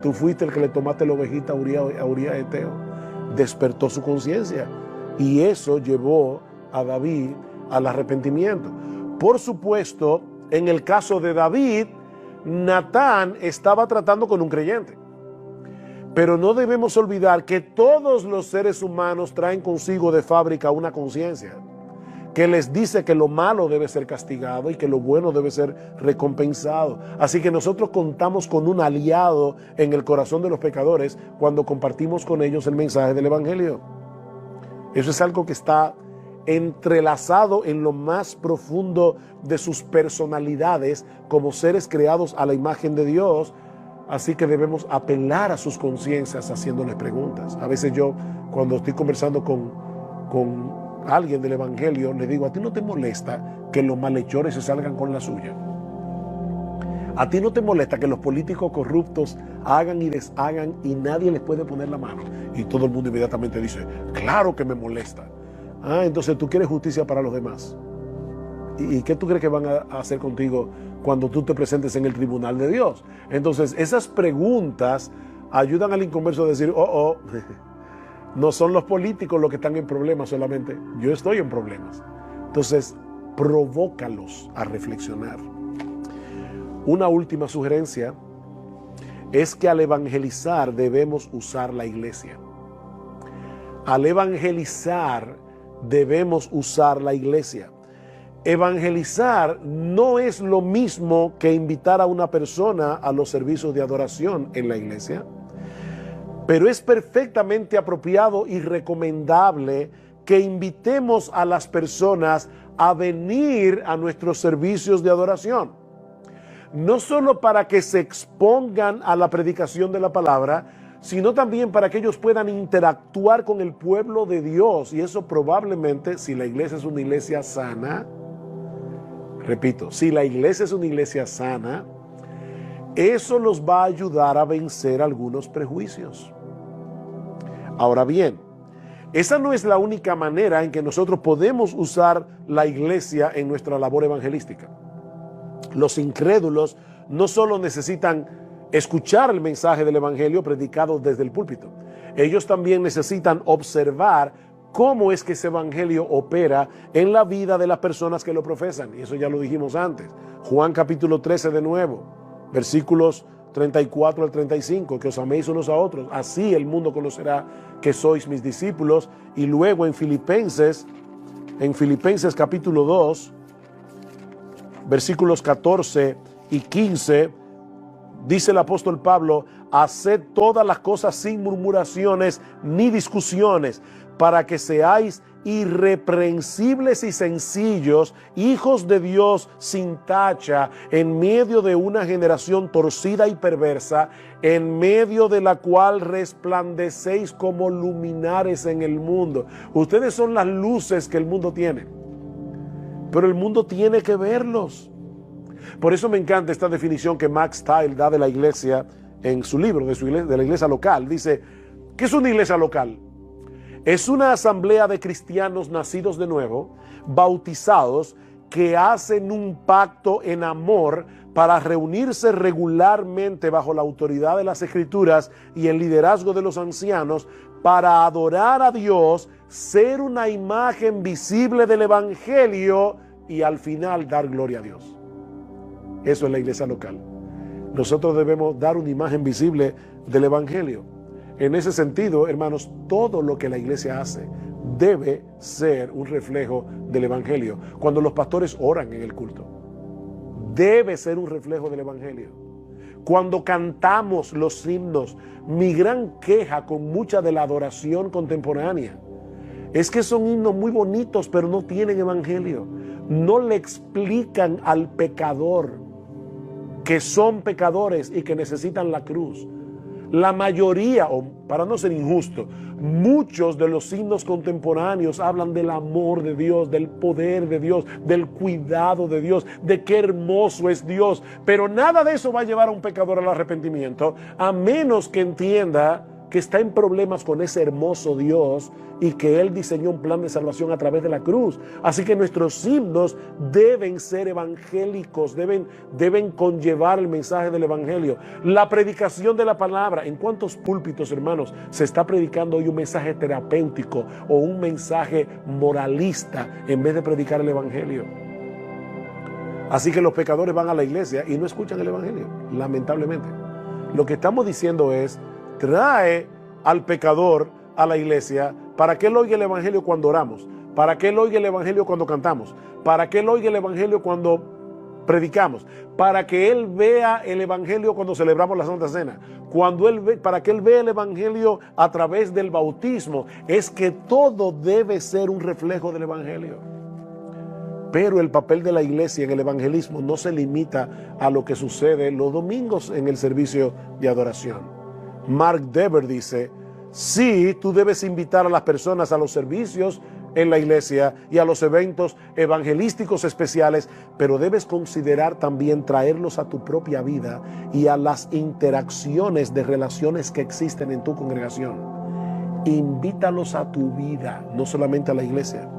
Tú fuiste el que le tomaste la ovejita a Urías Eteo. Despertó su conciencia. Y eso llevó a David al arrepentimiento. Por supuesto, en el caso de David, Natán estaba tratando con un creyente. Pero no debemos olvidar que todos los seres humanos traen consigo de fábrica una conciencia. que les dice que lo malo debe ser castigado y que lo bueno debe ser recompensado. Así que nosotros contamos con un aliado en el corazón de los pecadores cuando compartimos con ellos el mensaje del Evangelio. Eso es algo que está entrelazado en lo más profundo de sus personalidades como seres creados a la imagen de Dios. Así que debemos apelar a sus conciencias haciéndoles preguntas. A veces yo, cuando estoy conversando con alguien del Evangelio, le digo: ¿a ti no te molesta que los malhechores se salgan con la suya? ¿A ti no te molesta que los políticos corruptos hagan y deshagan y nadie les puede poner la mano? Y todo el mundo inmediatamente dice: claro que me molesta. Entonces tú quieres justicia para los demás. ¿Y qué tú crees que van a hacer contigo cuando tú te presentes en el tribunal de Dios? Entonces esas preguntas ayudan al inconverso a decir: no son los políticos los que están en problemas solamente, yo estoy en problemas. Entonces provócalos a reflexionar. Una última sugerencia es que al evangelizar debemos usar la iglesia. Al evangelizar debemos usar la iglesia. Evangelizar no es lo mismo que invitar a una persona a los servicios de adoración en la iglesia, pero es perfectamente apropiado y recomendable que invitemos a las personas a venir a nuestros servicios de adoración. No solo para que se expongan a la predicación de la palabra, sino también para que ellos puedan interactuar con el pueblo de Dios. Y eso probablemente, si la iglesia es una iglesia sana, repito, si la iglesia es una iglesia sana, eso los va a ayudar a vencer algunos prejuicios. Ahora bien, esa no es la única manera en que nosotros podemos usar la iglesia en nuestra labor evangelística. Los incrédulos no solo necesitan escuchar el mensaje del evangelio predicado desde el púlpito, ellos también necesitan observar cómo es que ese evangelio opera en la vida de las personas que lo profesan. Y eso ya lo dijimos antes. Juan capítulo 13 de nuevo, versículos 34 al 35, que os améis unos a otros, así el mundo conocerá que sois mis discípulos. Y luego en Filipenses capítulo 2, versículos 14 y 15, dice el apóstol Pablo: haced todas las cosas sin murmuraciones ni discusiones, para que seáis irreprensibles y sencillos, hijos de Dios sin tacha, en medio de una generación torcida y perversa, en medio de la cual resplandecéis como luminares en el mundo. Ustedes son las luces que el mundo tiene, pero el mundo tiene que verlos. Por eso me encanta esta definición que Max Stiles da de la iglesia en su libro, de la iglesia local. Dice: ¿qué es una iglesia local? Es una asamblea de cristianos nacidos de nuevo, bautizados, que hacen un pacto en amor para reunirse regularmente bajo la autoridad de las Escrituras y el liderazgo de los ancianos para adorar a Dios, ser una imagen visible del Evangelio y al final dar gloria a Dios. Eso es la iglesia local. Nosotros debemos dar una imagen visible del Evangelio. En ese sentido, hermanos, todo lo que la iglesia hace debe ser un reflejo del Evangelio. Cuando los pastores oran en el culto, debe ser un reflejo del Evangelio. Cuando cantamos los himnos, mi gran queja con mucha de la adoración contemporánea es que son himnos muy bonitos, pero no tienen Evangelio. No le explican al pecador que son pecadores y que necesitan la cruz. La mayoría, o para no ser injusto, muchos de los himnos contemporáneos hablan del amor de Dios, del poder de Dios, del cuidado de Dios, de qué hermoso es Dios. Pero nada de eso va a llevar a un pecador al arrepentimiento, a menos que entienda que está en problemas con ese hermoso Dios y que Él diseñó un plan de salvación a través de la cruz. Así que nuestros himnos deben ser evangélicos, deben conllevar el mensaje del evangelio. La predicación de la palabra. ¿En cuántos púlpitos, hermanos, se está predicando hoy un mensaje terapéutico o un mensaje moralista en vez de predicar el evangelio? Así que los pecadores van a la iglesia y no escuchan el evangelio, lamentablemente. Lo que estamos diciendo es: trae al pecador a la iglesia para que él oiga el evangelio cuando oramos, para que Él oiga el Evangelio cuando cantamos, para que Él oiga el Evangelio cuando predicamos, para que Él vea el Evangelio cuando celebramos la Santa Cena, para que Él vea el Evangelio a través del bautismo. Es que todo debe ser un reflejo del Evangelio. Pero el papel de la iglesia en el evangelismo no se limita a lo que sucede los domingos en el servicio de adoración. Mark Dever dice: sí, tú debes invitar a las personas a los servicios en la iglesia y a los eventos evangelísticos especiales, pero debes considerar también traerlos a tu propia vida y a las interacciones de relaciones que existen en tu congregación. Invítalos a tu vida, no solamente a la iglesia.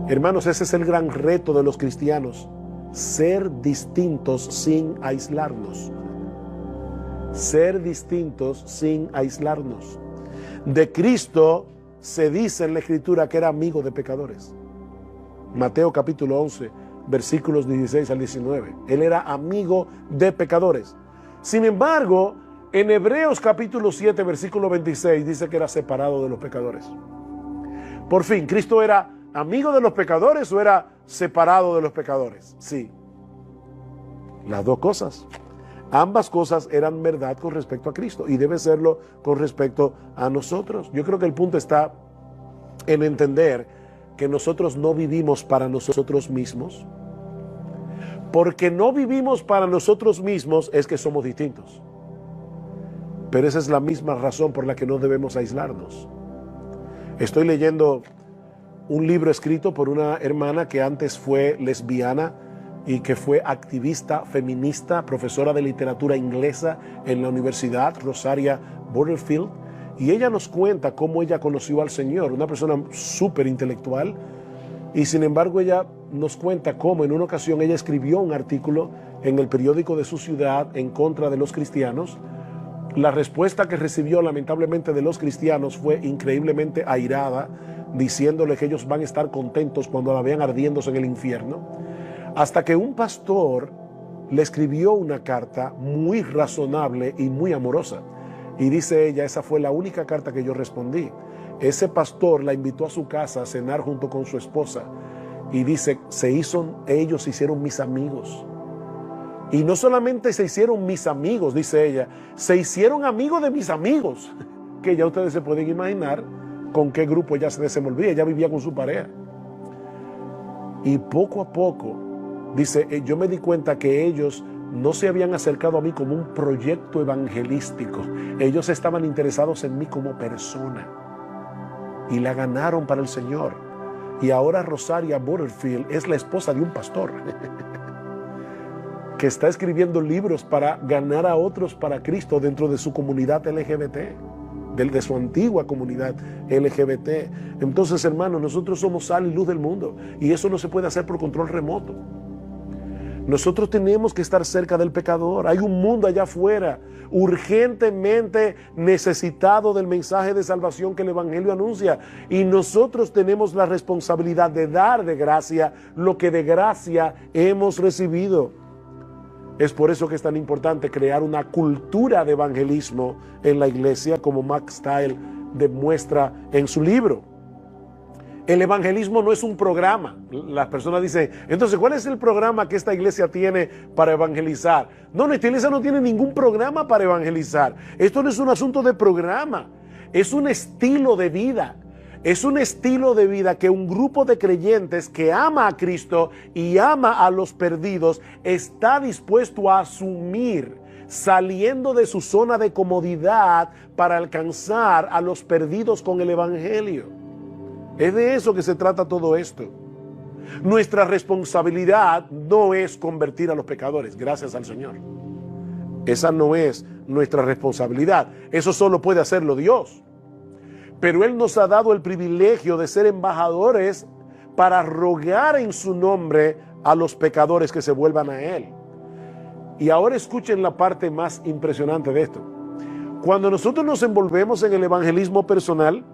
Hermanos, ese es el gran reto de los cristianos: ser distintos sin aislarnos. Ser distintos sin aislarnos. De Cristo se dice en la Escritura que era amigo de pecadores. Mateo capítulo 11, versículos 16 al 19. Él era amigo de pecadores. Sin embargo, en Hebreos capítulo 7, versículo 26, dice que era separado de los pecadores. Por fin, ¿Cristo era amigo de los pecadores o era separado de los pecadores? Sí. Las dos cosas. Ambas cosas eran verdad con respecto a Cristo y debe serlo con respecto a nosotros. Yo creo que el punto está en entender que nosotros no vivimos para nosotros mismos. Porque no vivimos para nosotros mismos es que somos distintos. Pero esa es la misma razón por la que no debemos aislarnos. Estoy leyendo un libro escrito por una hermana que antes fue lesbiana y que fue activista feminista, profesora de literatura inglesa en la Universidad Rosaria Butterfield, y ella nos cuenta cómo ella conoció al Señor, una persona súper intelectual, y sin embargo ella nos cuenta cómo en una ocasión ella escribió un artículo en el periódico de su ciudad en contra de los cristianos. La respuesta que recibió lamentablemente de los cristianos fue increíblemente airada, diciéndole que ellos van a estar contentos cuando la vean ardiéndose en el infierno. Hasta que un pastor le escribió una carta muy razonable y muy amorosa. Y dice ella: esa fue la única carta que yo respondí. Ese pastor la invitó a su casa a cenar junto con su esposa. Y dice, ellos se hicieron mis amigos. Y no solamente se hicieron mis amigos, dice ella, se hicieron amigos de mis amigos. Que ya ustedes se pueden imaginar con qué grupo ella se desenvolvía. Ella vivía con su pareja. Y poco a poco, dice, yo me di cuenta que ellos no se habían acercado a mí como un proyecto evangelístico. Ellos estaban interesados en mí como persona. Y la ganaron para el Señor. Y ahora Rosaria Butterfield es la esposa de un pastor que está escribiendo libros para ganar a otros para Cristo dentro de su comunidad LGBT, de su antigua comunidad LGBT. Entonces, hermanos, nosotros somos sal y luz del mundo, y eso no se puede hacer por control remoto. Nosotros tenemos que estar cerca del pecador. Hay un mundo allá afuera urgentemente necesitado del mensaje de salvación que el Evangelio anuncia, y nosotros tenemos la responsabilidad de dar de gracia lo que de gracia hemos recibido. Es por eso que es tan importante crear una cultura de evangelismo en la iglesia, como Max Stiles demuestra en su libro. El evangelismo no es un programa. Las personas dicen, entonces, ¿cuál es el programa que esta iglesia tiene para evangelizar? No, esta iglesia no tiene ningún programa para evangelizar. Esto no es un asunto de programa, es un estilo de vida. Es un estilo de vida que un grupo de creyentes que ama a Cristo y ama a los perdidos está dispuesto a asumir, saliendo de su zona de comodidad para alcanzar a los perdidos con el Evangelio. Es de eso que se trata todo esto. Nuestra responsabilidad no es convertir a los pecadores, gracias al Señor. Esa no es nuestra responsabilidad. Eso solo puede hacerlo Dios. Pero Él nos ha dado el privilegio de ser embajadores para rogar en su nombre a los pecadores que se vuelvan a Él. Y ahora escuchen la parte más impresionante de esto. Cuando nosotros nos envolvemos en el evangelismo personal,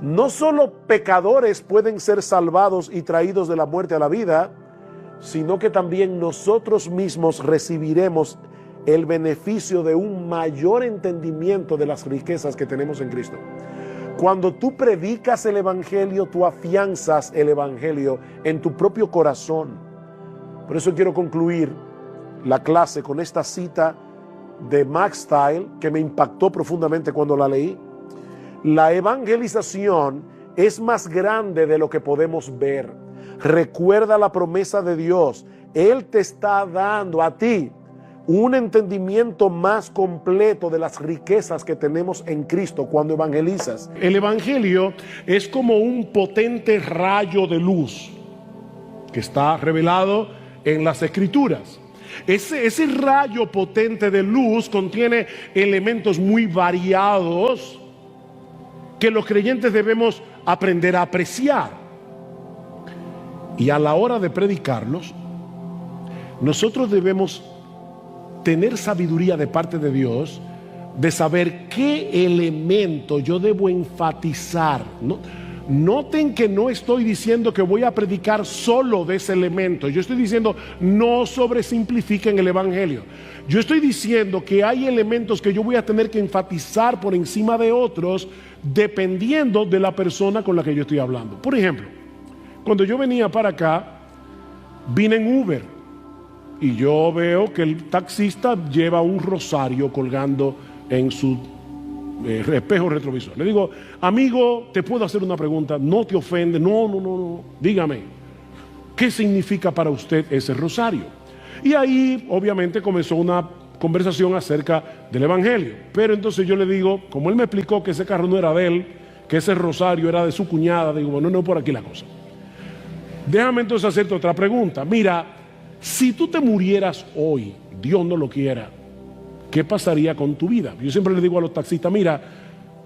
no solo pecadores pueden ser salvados y traídos de la muerte a la vida, sino que también nosotros mismos recibiremos el beneficio de un mayor entendimiento de las riquezas que tenemos en Cristo. Cuando tú predicas el Evangelio, tú afianzas el Evangelio en tu propio corazón. Por eso quiero concluir la clase con esta cita de Max Style que me impactó profundamente cuando la leí. La evangelización es más grande de lo que podemos ver. Recuerda la promesa de Dios. Él te está dando a ti un entendimiento más completo de las riquezas que tenemos en Cristo cuando evangelizas. El evangelio es como un potente rayo de luz que está revelado en las Escrituras. Ese rayo potente de luz contiene elementos muy variados que los creyentes debemos aprender a apreciar. Y a la hora de predicarlos, nosotros debemos tener sabiduría de parte de Dios, de saber qué elemento yo debo enfatizar. Noten que no estoy diciendo que voy a predicar solo de ese elemento. Yo estoy diciendo no sobresimplifiquen el evangelio. Yo estoy diciendo que hay elementos que yo voy a tener que enfatizar por encima de otros dependiendo de la persona con la que yo estoy hablando. Por ejemplo, cuando yo venía para acá, vine en Uber y yo veo que el taxista lleva un rosario colgando en su espejo retrovisor. Le digo, amigo, ¿te puedo hacer una pregunta? ¿No te ofende? No. Dígame, ¿qué significa para usted ese rosario? Y ahí, obviamente, comenzó una conversación acerca del evangelio. Pero entonces yo le digo, como él me explicó que ese carro no era de él, que ese rosario era de su cuñada, digo, bueno, no por aquí la cosa. Déjame entonces hacerte otra pregunta. Mira, si tú te murieras hoy, Dios no lo quiera, ¿qué pasaría con tu vida? Yo siempre le digo a los taxistas, mira,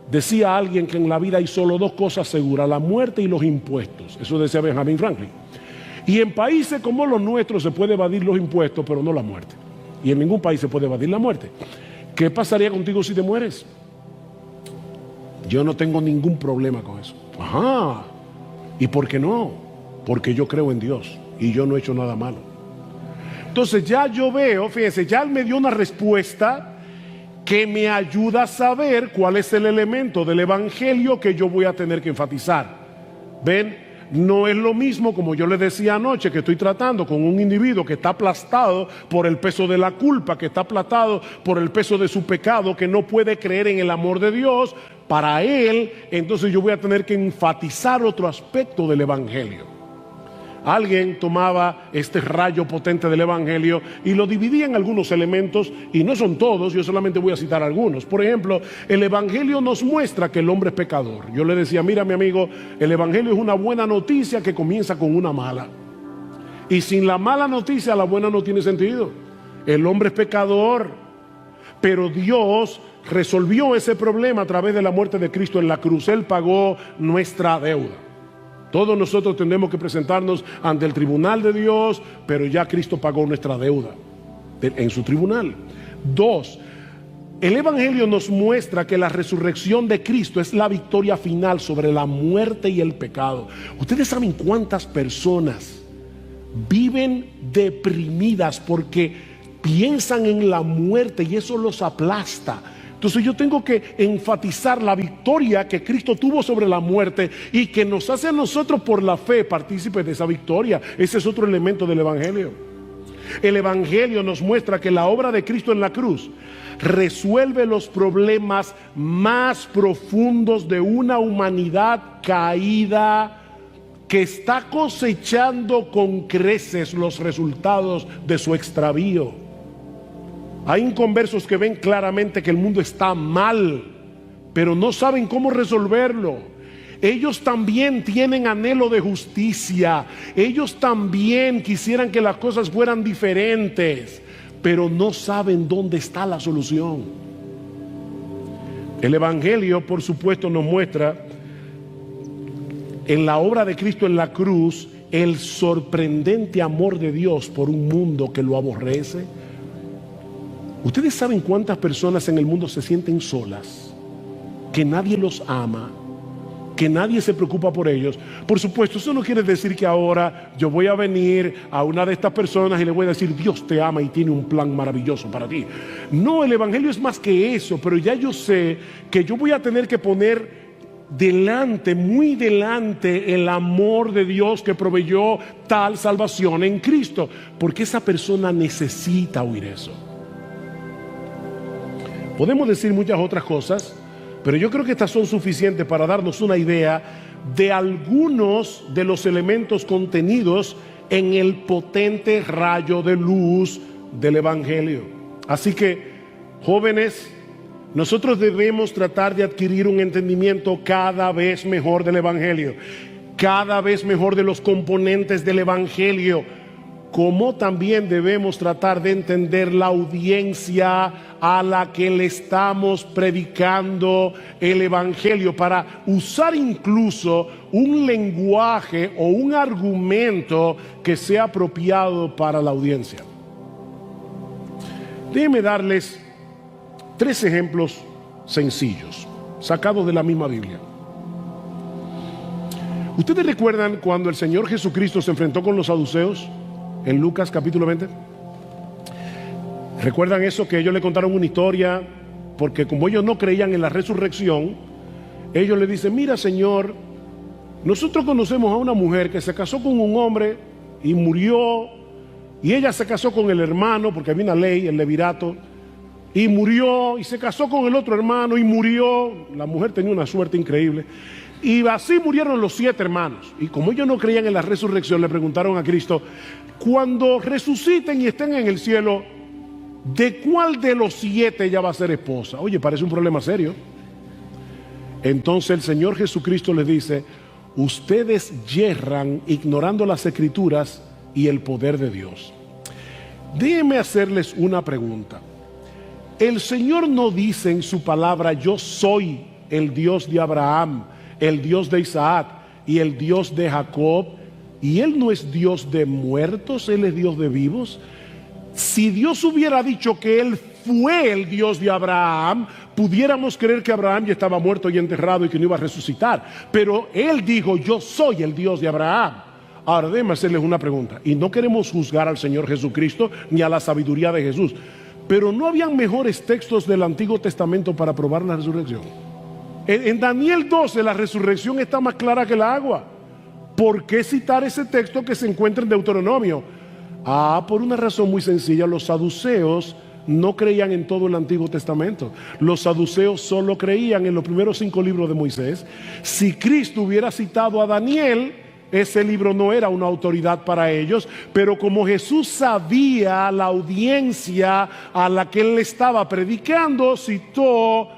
decía alguien que en la vida hay solo dos cosas seguras, la muerte y los impuestos. Eso decía Benjamin Franklin. Y en países como los nuestros se puede evadir los impuestos, pero no la muerte. Y en ningún país se puede evadir la muerte. ¿Qué pasaría contigo si te mueres? Yo no tengo ningún problema con eso. Ajá. ¿Y por qué no? Porque yo creo en Dios y yo no he hecho nada malo. Entonces ya yo veo, fíjense, ya él me dio una respuesta que me ayuda a saber cuál es el elemento del evangelio que yo voy a tener que enfatizar. ¿Ven? No es lo mismo, como yo les decía anoche, que estoy tratando con un individuo que está aplastado por el peso de la culpa, que está aplastado por el peso de su pecado, que no puede creer en el amor de Dios. Para él, entonces yo voy a tener que enfatizar otro aspecto del evangelio. Alguien tomaba este rayo potente del evangelio y lo dividía en algunos elementos, y no son todos, yo solamente voy a citar algunos. Por ejemplo, el evangelio nos muestra que el hombre es pecador. Yo le decía, mira mi amigo, el evangelio es una buena noticia que comienza con una mala, y sin la mala noticia la buena no tiene sentido. El hombre es pecador, pero Dios resolvió ese problema a través de la muerte de Cristo en la cruz. Él pagó nuestra deuda. Todos nosotros tenemos que presentarnos ante el tribunal de Dios, pero ya Cristo pagó nuestra deuda en su tribunal. 2, el evangelio nos muestra que la resurrección de Cristo es la victoria final sobre la muerte y el pecado. Ustedes saben cuántas personas viven deprimidas porque piensan en la muerte y eso los aplasta. Entonces yo tengo que enfatizar la victoria que Cristo tuvo sobre la muerte y que nos hace a nosotros por la fe partícipes de esa victoria. Ese es otro elemento del evangelio. El evangelio nos muestra que la obra de Cristo en la cruz resuelve los problemas más profundos de una humanidad caída que está cosechando con creces los resultados de su extravío. Hay inconversos que ven claramente que el mundo está mal, pero no saben cómo resolverlo. Ellos también tienen anhelo de justicia. Ellos también quisieran que las cosas fueran diferentes, pero no saben dónde está la solución. El evangelio, por supuesto, nos muestra en la obra de Cristo en la cruz el sorprendente amor de Dios por un mundo que lo aborrece. Ustedes saben cuántas personas en el mundo se sienten solas, que nadie los ama, que nadie se preocupa por ellos. Por supuesto, eso no quiere decir que ahora yo voy a venir a una de estas personas y le voy a decir, Dios te ama y tiene un plan maravilloso para ti. No, el evangelio es más que eso, pero ya yo sé que yo voy a tener que poner delante, muy delante, el amor de Dios que proveyó tal salvación en Cristo, porque esa persona necesita oír eso. Podemos decir muchas otras cosas, pero yo creo que estas son suficientes para darnos una idea de algunos de los elementos contenidos en el potente rayo de luz del Evangelio. Así que, jóvenes, nosotros debemos tratar de adquirir un entendimiento cada vez mejor del Evangelio, cada vez mejor de los componentes del Evangelio, como también debemos tratar de entender la audiencia a la que le estamos predicando el Evangelio, para usar incluso un lenguaje o un argumento que sea apropiado para la audiencia. Déjenme darles 3 ejemplos sencillos, sacados de la misma Biblia. ¿Ustedes recuerdan cuando el Señor Jesucristo se enfrentó con los saduceos en Lucas capítulo 20? ¿Recuerdan eso? Que ellos le contaron una historia, porque como ellos no creían en la resurrección, ellos le dicen: mira, Señor, nosotros conocemos a una mujer que se casó con un hombre y murió, y ella se casó con el hermano, porque había una ley, el levirato, y murió, y se casó con el otro hermano y murió. La mujer tenía una suerte increíble, y así murieron los 7 hermanos. Y como ellos no creían en la resurrección, le preguntaron a Cristo: cuando resuciten y estén en el cielo, ¿de cuál de los 7 ella va a ser esposa? Oye, parece un problema serio. Entonces el Señor Jesucristo les dice: ustedes yerran ignorando las Escrituras y el poder de Dios. Déjenme hacerles una pregunta. El Señor no dice en su palabra: yo soy el Dios de Abraham, el Dios de Isaac y el Dios de Jacob, y Él no es Dios de muertos, Él es Dios de vivos. Si Dios hubiera dicho que Él fue el Dios de Abraham, pudiéramos creer que Abraham ya estaba muerto y enterrado y que no iba a resucitar. Pero Él dijo: yo soy el Dios de Abraham. Ahora déjenme hacerles una pregunta, y no queremos juzgar al Señor Jesucristo ni a la sabiduría de Jesús, pero ¿no habían mejores textos del Antiguo Testamento para probar la resurrección? En Daniel 12 la resurrección está más clara que el agua. ¿Por qué citar ese texto que se encuentra en Deuteronomio? Por una razón muy sencilla: los saduceos no creían en todo el Antiguo Testamento. Los saduceos solo creían en los primeros 5 libros de Moisés. Si Cristo hubiera citado a Daniel, ese libro no era una autoridad para ellos, pero como Jesús sabía la audiencia a la que Él estaba predicando, citó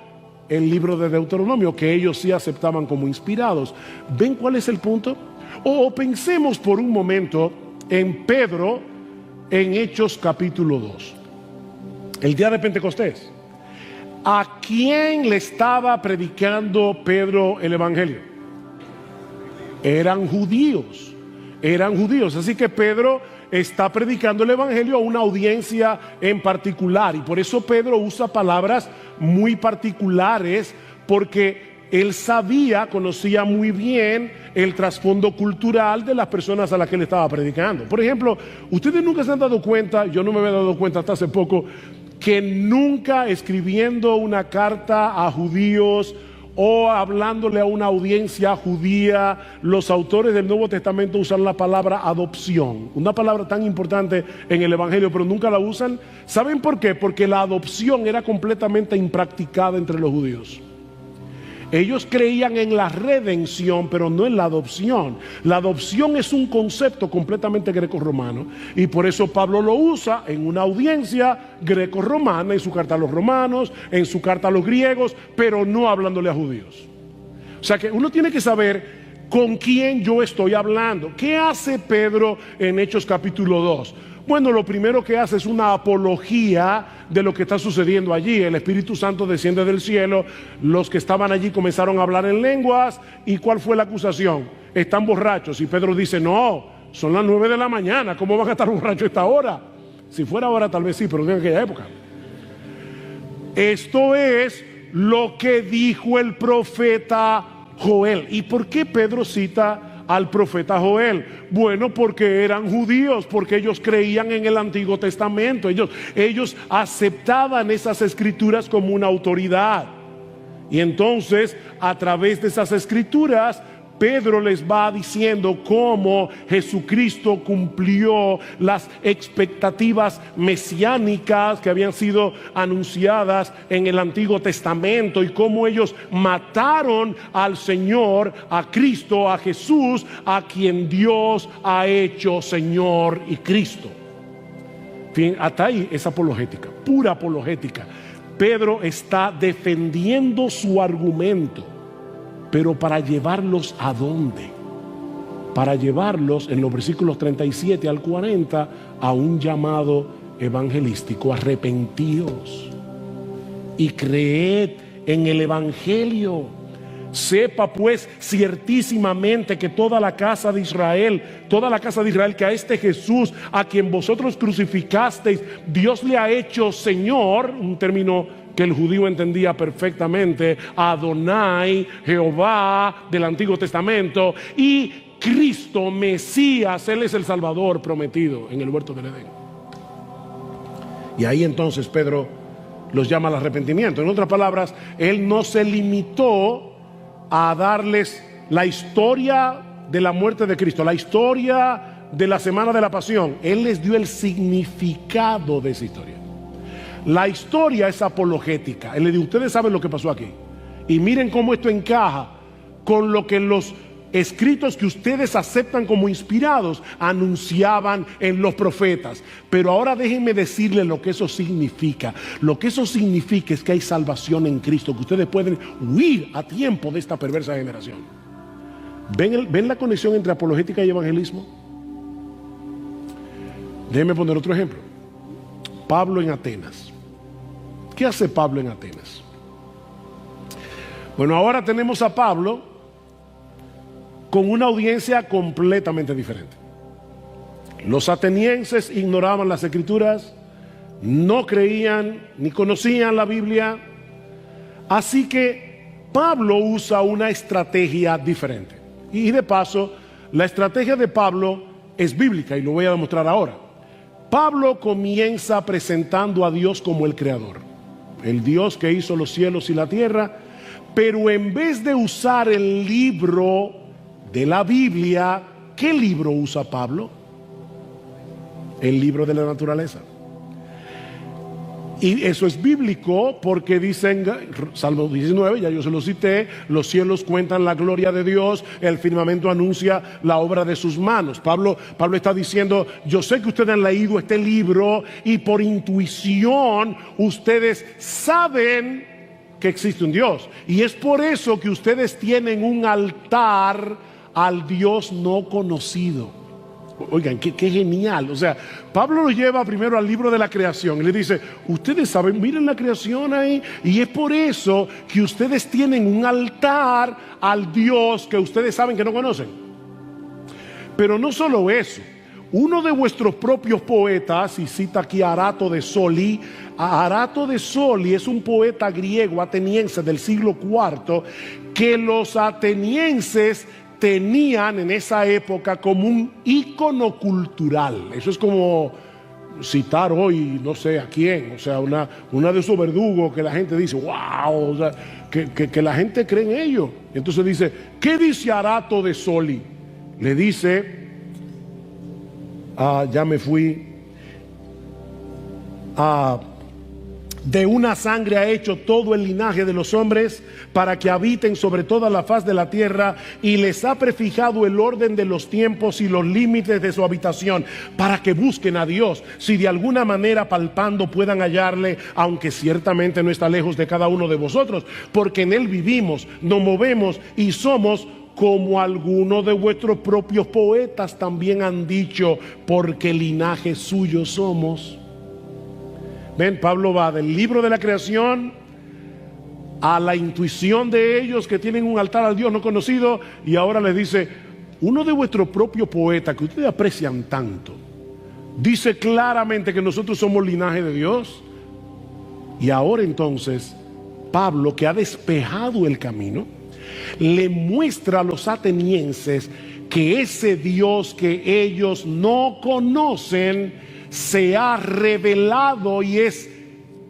el libro de Deuteronomio, que ellos sí aceptaban como inspirados. ¿Ven cuál es el punto? O pensemos por un momento en Pedro en Hechos capítulo 2, el día de Pentecostés. ¿A quién le estaba predicando Pedro el Evangelio? Eran judíos, así que Pedro está predicando el Evangelio a una audiencia en particular, y por eso Pedro usa palabras muy particulares, porque él conocía muy bien el trasfondo cultural de las personas a las que él estaba predicando. Por ejemplo, ustedes nunca se han dado cuenta, yo no me había dado cuenta hasta hace poco, que nunca escribiendo una carta a judíos o hablándole a una audiencia judía, los autores del Nuevo Testamento usan la palabra adopción, una palabra tan importante en el Evangelio, pero nunca la usan. ¿Saben por qué? Porque la adopción era completamente impracticada entre los judíos. Ellos creían en la redención, pero no en la adopción. La adopción es un concepto completamente greco-romano, y por eso Pablo lo usa en una audiencia greco-romana, en su carta a los romanos, en su carta a los griegos, pero no hablándole a judíos. O sea que uno tiene que saber con quién yo estoy hablando. ¿Qué hace Pedro en Hechos capítulo 2? Bueno, lo primero que hace es una apología de lo que está sucediendo allí. El Espíritu Santo desciende del cielo, los que estaban allí comenzaron a hablar en lenguas. ¿Y cuál fue la acusación? Están borrachos. Y Pedro dice: no, son las 9 de la mañana, ¿cómo van a estar borrachos a esta hora? Si fuera ahora tal vez sí, pero no en aquella época. Esto es lo que dijo el profeta Joel. ¿Y por qué Pedro cita al profeta Joel? Bueno, porque eran judíos, porque ellos creían en el Antiguo Testamento, ellos aceptaban esas escrituras como una autoridad. Y entonces, a través de esas escrituras, Pedro les va diciendo cómo Jesucristo cumplió las expectativas mesiánicas que habían sido anunciadas en el Antiguo Testamento y cómo ellos mataron al Señor, a Cristo, a Jesús, a quien Dios ha hecho Señor y Cristo. Bien, hasta ahí es apologética, pura apologética. Pedro está defendiendo su argumento. Pero para llevarlos ¿a dónde? Para llevarlos en los versículos 37 al 40 a un llamado evangelístico: arrepentíos y creed en el evangelio. Sepa pues ciertísimamente que toda la casa de Israel que a este Jesús, a quien vosotros crucificasteis, Dios le ha hecho Señor, un término que el judío entendía perfectamente, Adonai, Jehová del Antiguo Testamento, y Cristo, Mesías, Él es el Salvador prometido en el huerto del Edén. Y ahí entonces Pedro los llama al arrepentimiento. En otras palabras, Él no se limitó a darles la historia de la muerte de Cristo, la historia de la semana de la pasión. Él les dio el significado de esa historia. La historia es apologética. Él le dijo: ustedes saben lo que pasó aquí, y miren cómo esto encaja con lo que los escritos que ustedes aceptan como inspirados anunciaban en los profetas. Pero ahora déjenme decirles lo que eso significa. Lo que eso significa es que hay salvación en Cristo, que ustedes pueden huir a tiempo de esta perversa generación. ¿Ven la conexión entre apologética y evangelismo? Déjenme poner otro ejemplo. Pablo en Atenas. ¿Qué hace Pablo en Atenas? Bueno, ahora tenemos a Pablo con una audiencia completamente diferente. Los atenienses ignoraban las escrituras, no creían ni conocían la Biblia, así que Pablo usa una estrategia diferente. Y de paso, la estrategia de Pablo es bíblica y lo voy a demostrar ahora. Pablo comienza presentando a Dios como el creador, el Dios que hizo los cielos y la tierra, pero en vez de usar el libro de la Biblia, ¿qué libro usa Pablo? El libro de la naturaleza. Y eso es bíblico porque dicen, Salmo 19, ya yo se lo cité, los cielos cuentan la gloria de Dios, el firmamento anuncia la obra de sus manos. Pablo está diciendo: yo sé que ustedes han leído este libro y por intuición ustedes saben que existe un Dios. Y es por eso que ustedes tienen un altar al Dios no conocido. Oigan, qué genial. O sea, Pablo lo lleva primero al libro de la creación y le dice: ustedes saben, miren la creación ahí, y es por eso que ustedes tienen un altar al Dios que ustedes saben que no conocen. Pero no solo eso, uno de vuestros propios poetas, y cita aquí a Arato de Soli. Arato de Soli es un poeta griego ateniense del siglo IV que los atenienses tenían en esa época como un ícono cultural. Eso es como citar hoy, no sé a quién, o sea, una de esos verdugos que la gente dice: wow, o sea, que la gente cree en ellos. Entonces dice: ¿qué dice Arato de Soli? Le dice, ya me fui, de una sangre ha hecho todo el linaje de los hombres para que habiten sobre toda la faz de la tierra, y les ha prefijado el orden de los tiempos y los límites de su habitación, para que busquen a Dios, si de alguna manera palpando puedan hallarle, aunque ciertamente no está lejos de cada uno de vosotros, porque en él vivimos, nos movemos y somos, como algunos de vuestros propios poetas también han dicho, porque linaje suyo somos. Ven, Pablo va del libro de la creación a la intuición de ellos que tienen un altar al Dios no conocido, y ahora les dice: uno de vuestros propios poetas que ustedes aprecian tanto dice claramente que nosotros somos linaje de Dios. Y ahora entonces Pablo, que ha despejado el camino, le muestra a los atenienses que ese Dios que ellos no conocen se ha revelado y es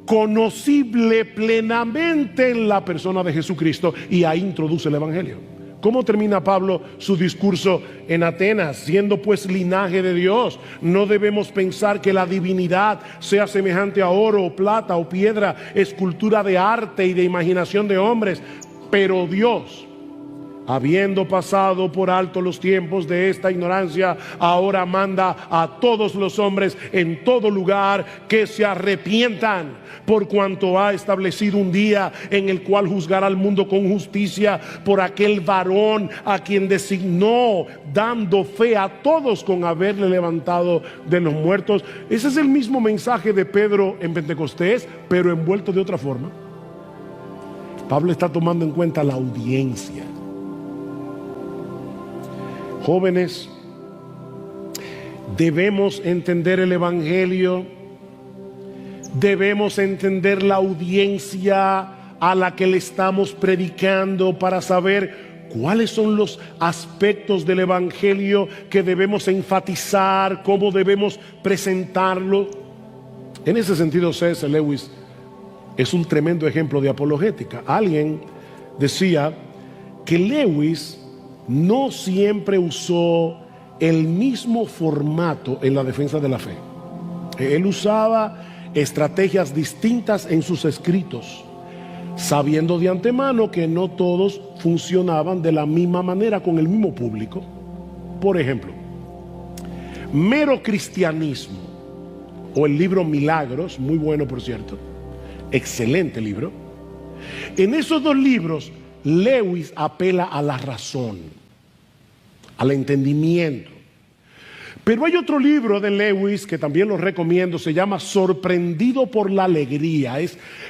conocible plenamente en la persona de Jesucristo, y ahí introduce el Evangelio. ¿Cómo termina Pablo su discurso en Atenas? Siendo pues linaje de Dios, no debemos pensar que la divinidad sea semejante a oro o plata o piedra, escultura de arte y de imaginación de hombres, pero Dios, habiendo pasado por alto los tiempos de esta ignorancia, ahora manda a todos los hombres en todo lugar que se arrepientan, por cuanto ha establecido un día en el cual juzgará al mundo con justicia por aquel varón a quien designó, dando fe a todos con haberle levantado de los muertos. Ese es el mismo mensaje de Pedro en Pentecostés, pero envuelto de otra forma. Pablo está tomando en cuenta la audiencia. Jóvenes, debemos entender el Evangelio, debemos entender la audiencia a la que le estamos predicando para saber cuáles son los aspectos del Evangelio que debemos enfatizar, cómo debemos presentarlo. En ese sentido, C.S. Lewis es un tremendo ejemplo de apologética. Alguien decía que Lewis no siempre usó el mismo formato en la defensa de la fe. Él usaba estrategias distintas en sus escritos, sabiendo de antemano que no todos funcionaban de la misma manera con el mismo público. Por ejemplo, Mero Cristianismo, o el libro Milagros, muy bueno por cierto, excelente libro. En esos dos libros Lewis apela a la razón, al entendimiento. Pero hay otro libro de Lewis que también lo recomiendo, se llama Sorprendido por la Alegría.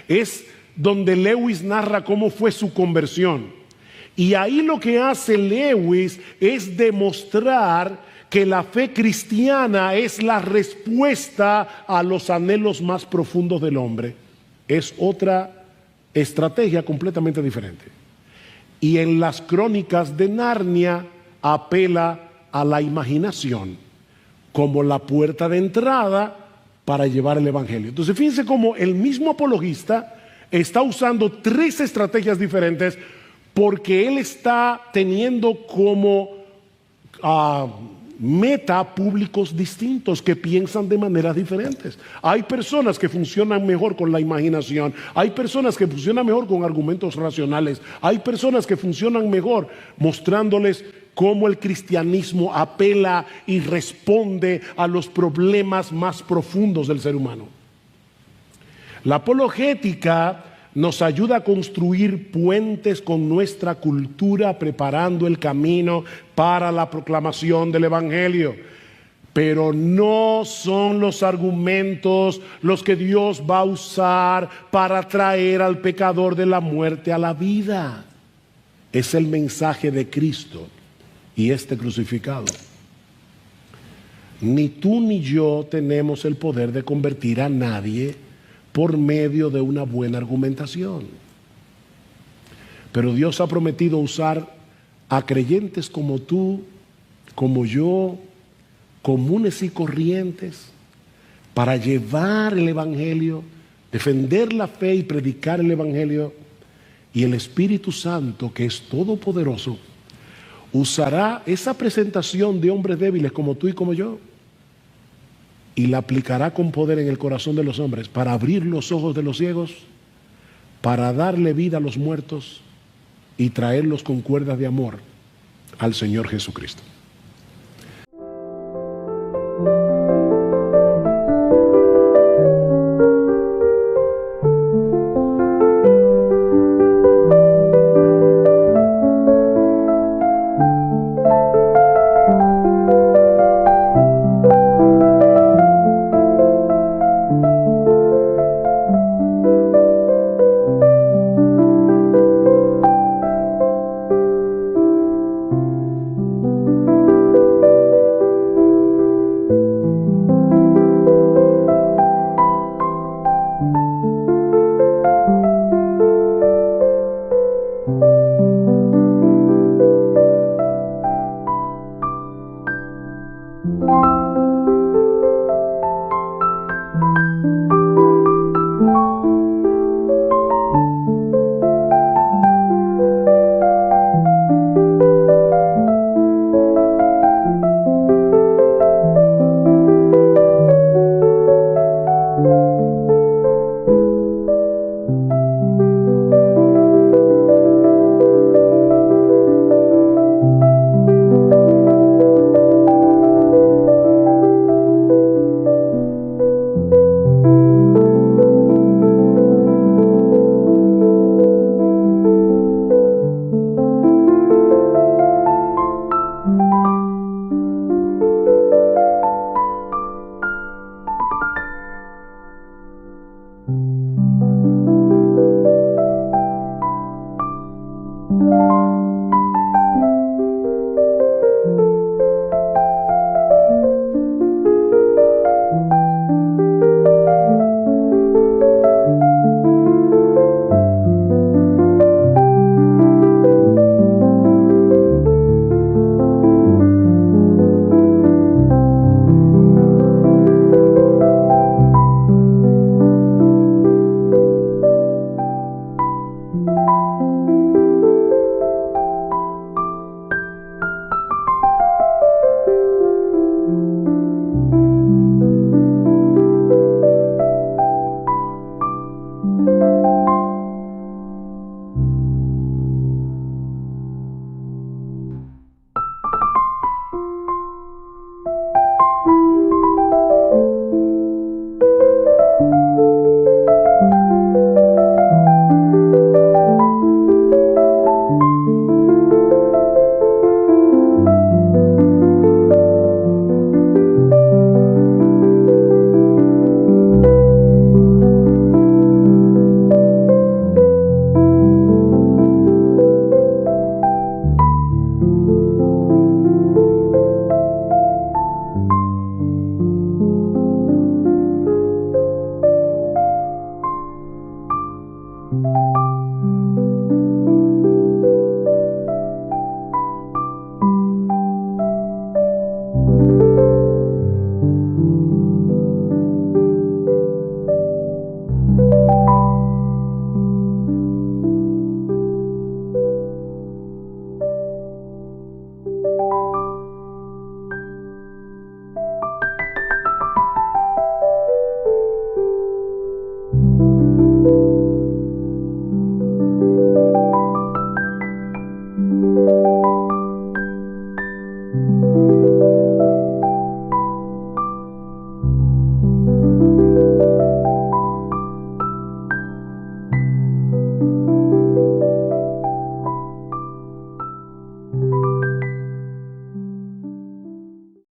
Es donde Lewis narra cómo fue su conversión. Y ahí lo que hace Lewis es demostrar que la fe cristiana es la respuesta a los anhelos más profundos del hombre. Es otra estrategia completamente diferente. Y en las Crónicas de Narnia apela a la imaginación como la puerta de entrada para llevar el Evangelio. Entonces fíjense cómo el mismo apologista está usando tres estrategias diferentes, porque él está teniendo como meta públicos distintos que piensan de maneras diferentes. Hay personas que funcionan mejor con la imaginación, hay personas que funcionan mejor con argumentos racionales, hay personas que funcionan mejor mostrándoles cómo el cristianismo apela y responde a los problemas más profundos del ser humano. La apologética nos ayuda a construir puentes con nuestra cultura, preparando el camino para la proclamación del Evangelio. Pero no son los argumentos los que Dios va a usar para traer al pecador de la muerte a la vida. Es el mensaje de Cristo y este crucificado. Ni tú ni yo tenemos el poder de convertir a nadie por medio de una buena argumentación. Pero Dios ha prometido usar a creyentes como tú, como yo, comunes y corrientes, para llevar el Evangelio, defender la fe y predicar el Evangelio. Y el Espíritu Santo, que es todopoderoso, usará esa presentación de hombres débiles como tú y como yo y la aplicará con poder en el corazón de los hombres para abrir los ojos de los ciegos, para darle vida a los muertos y traerlos con cuerdas de amor al Señor Jesucristo.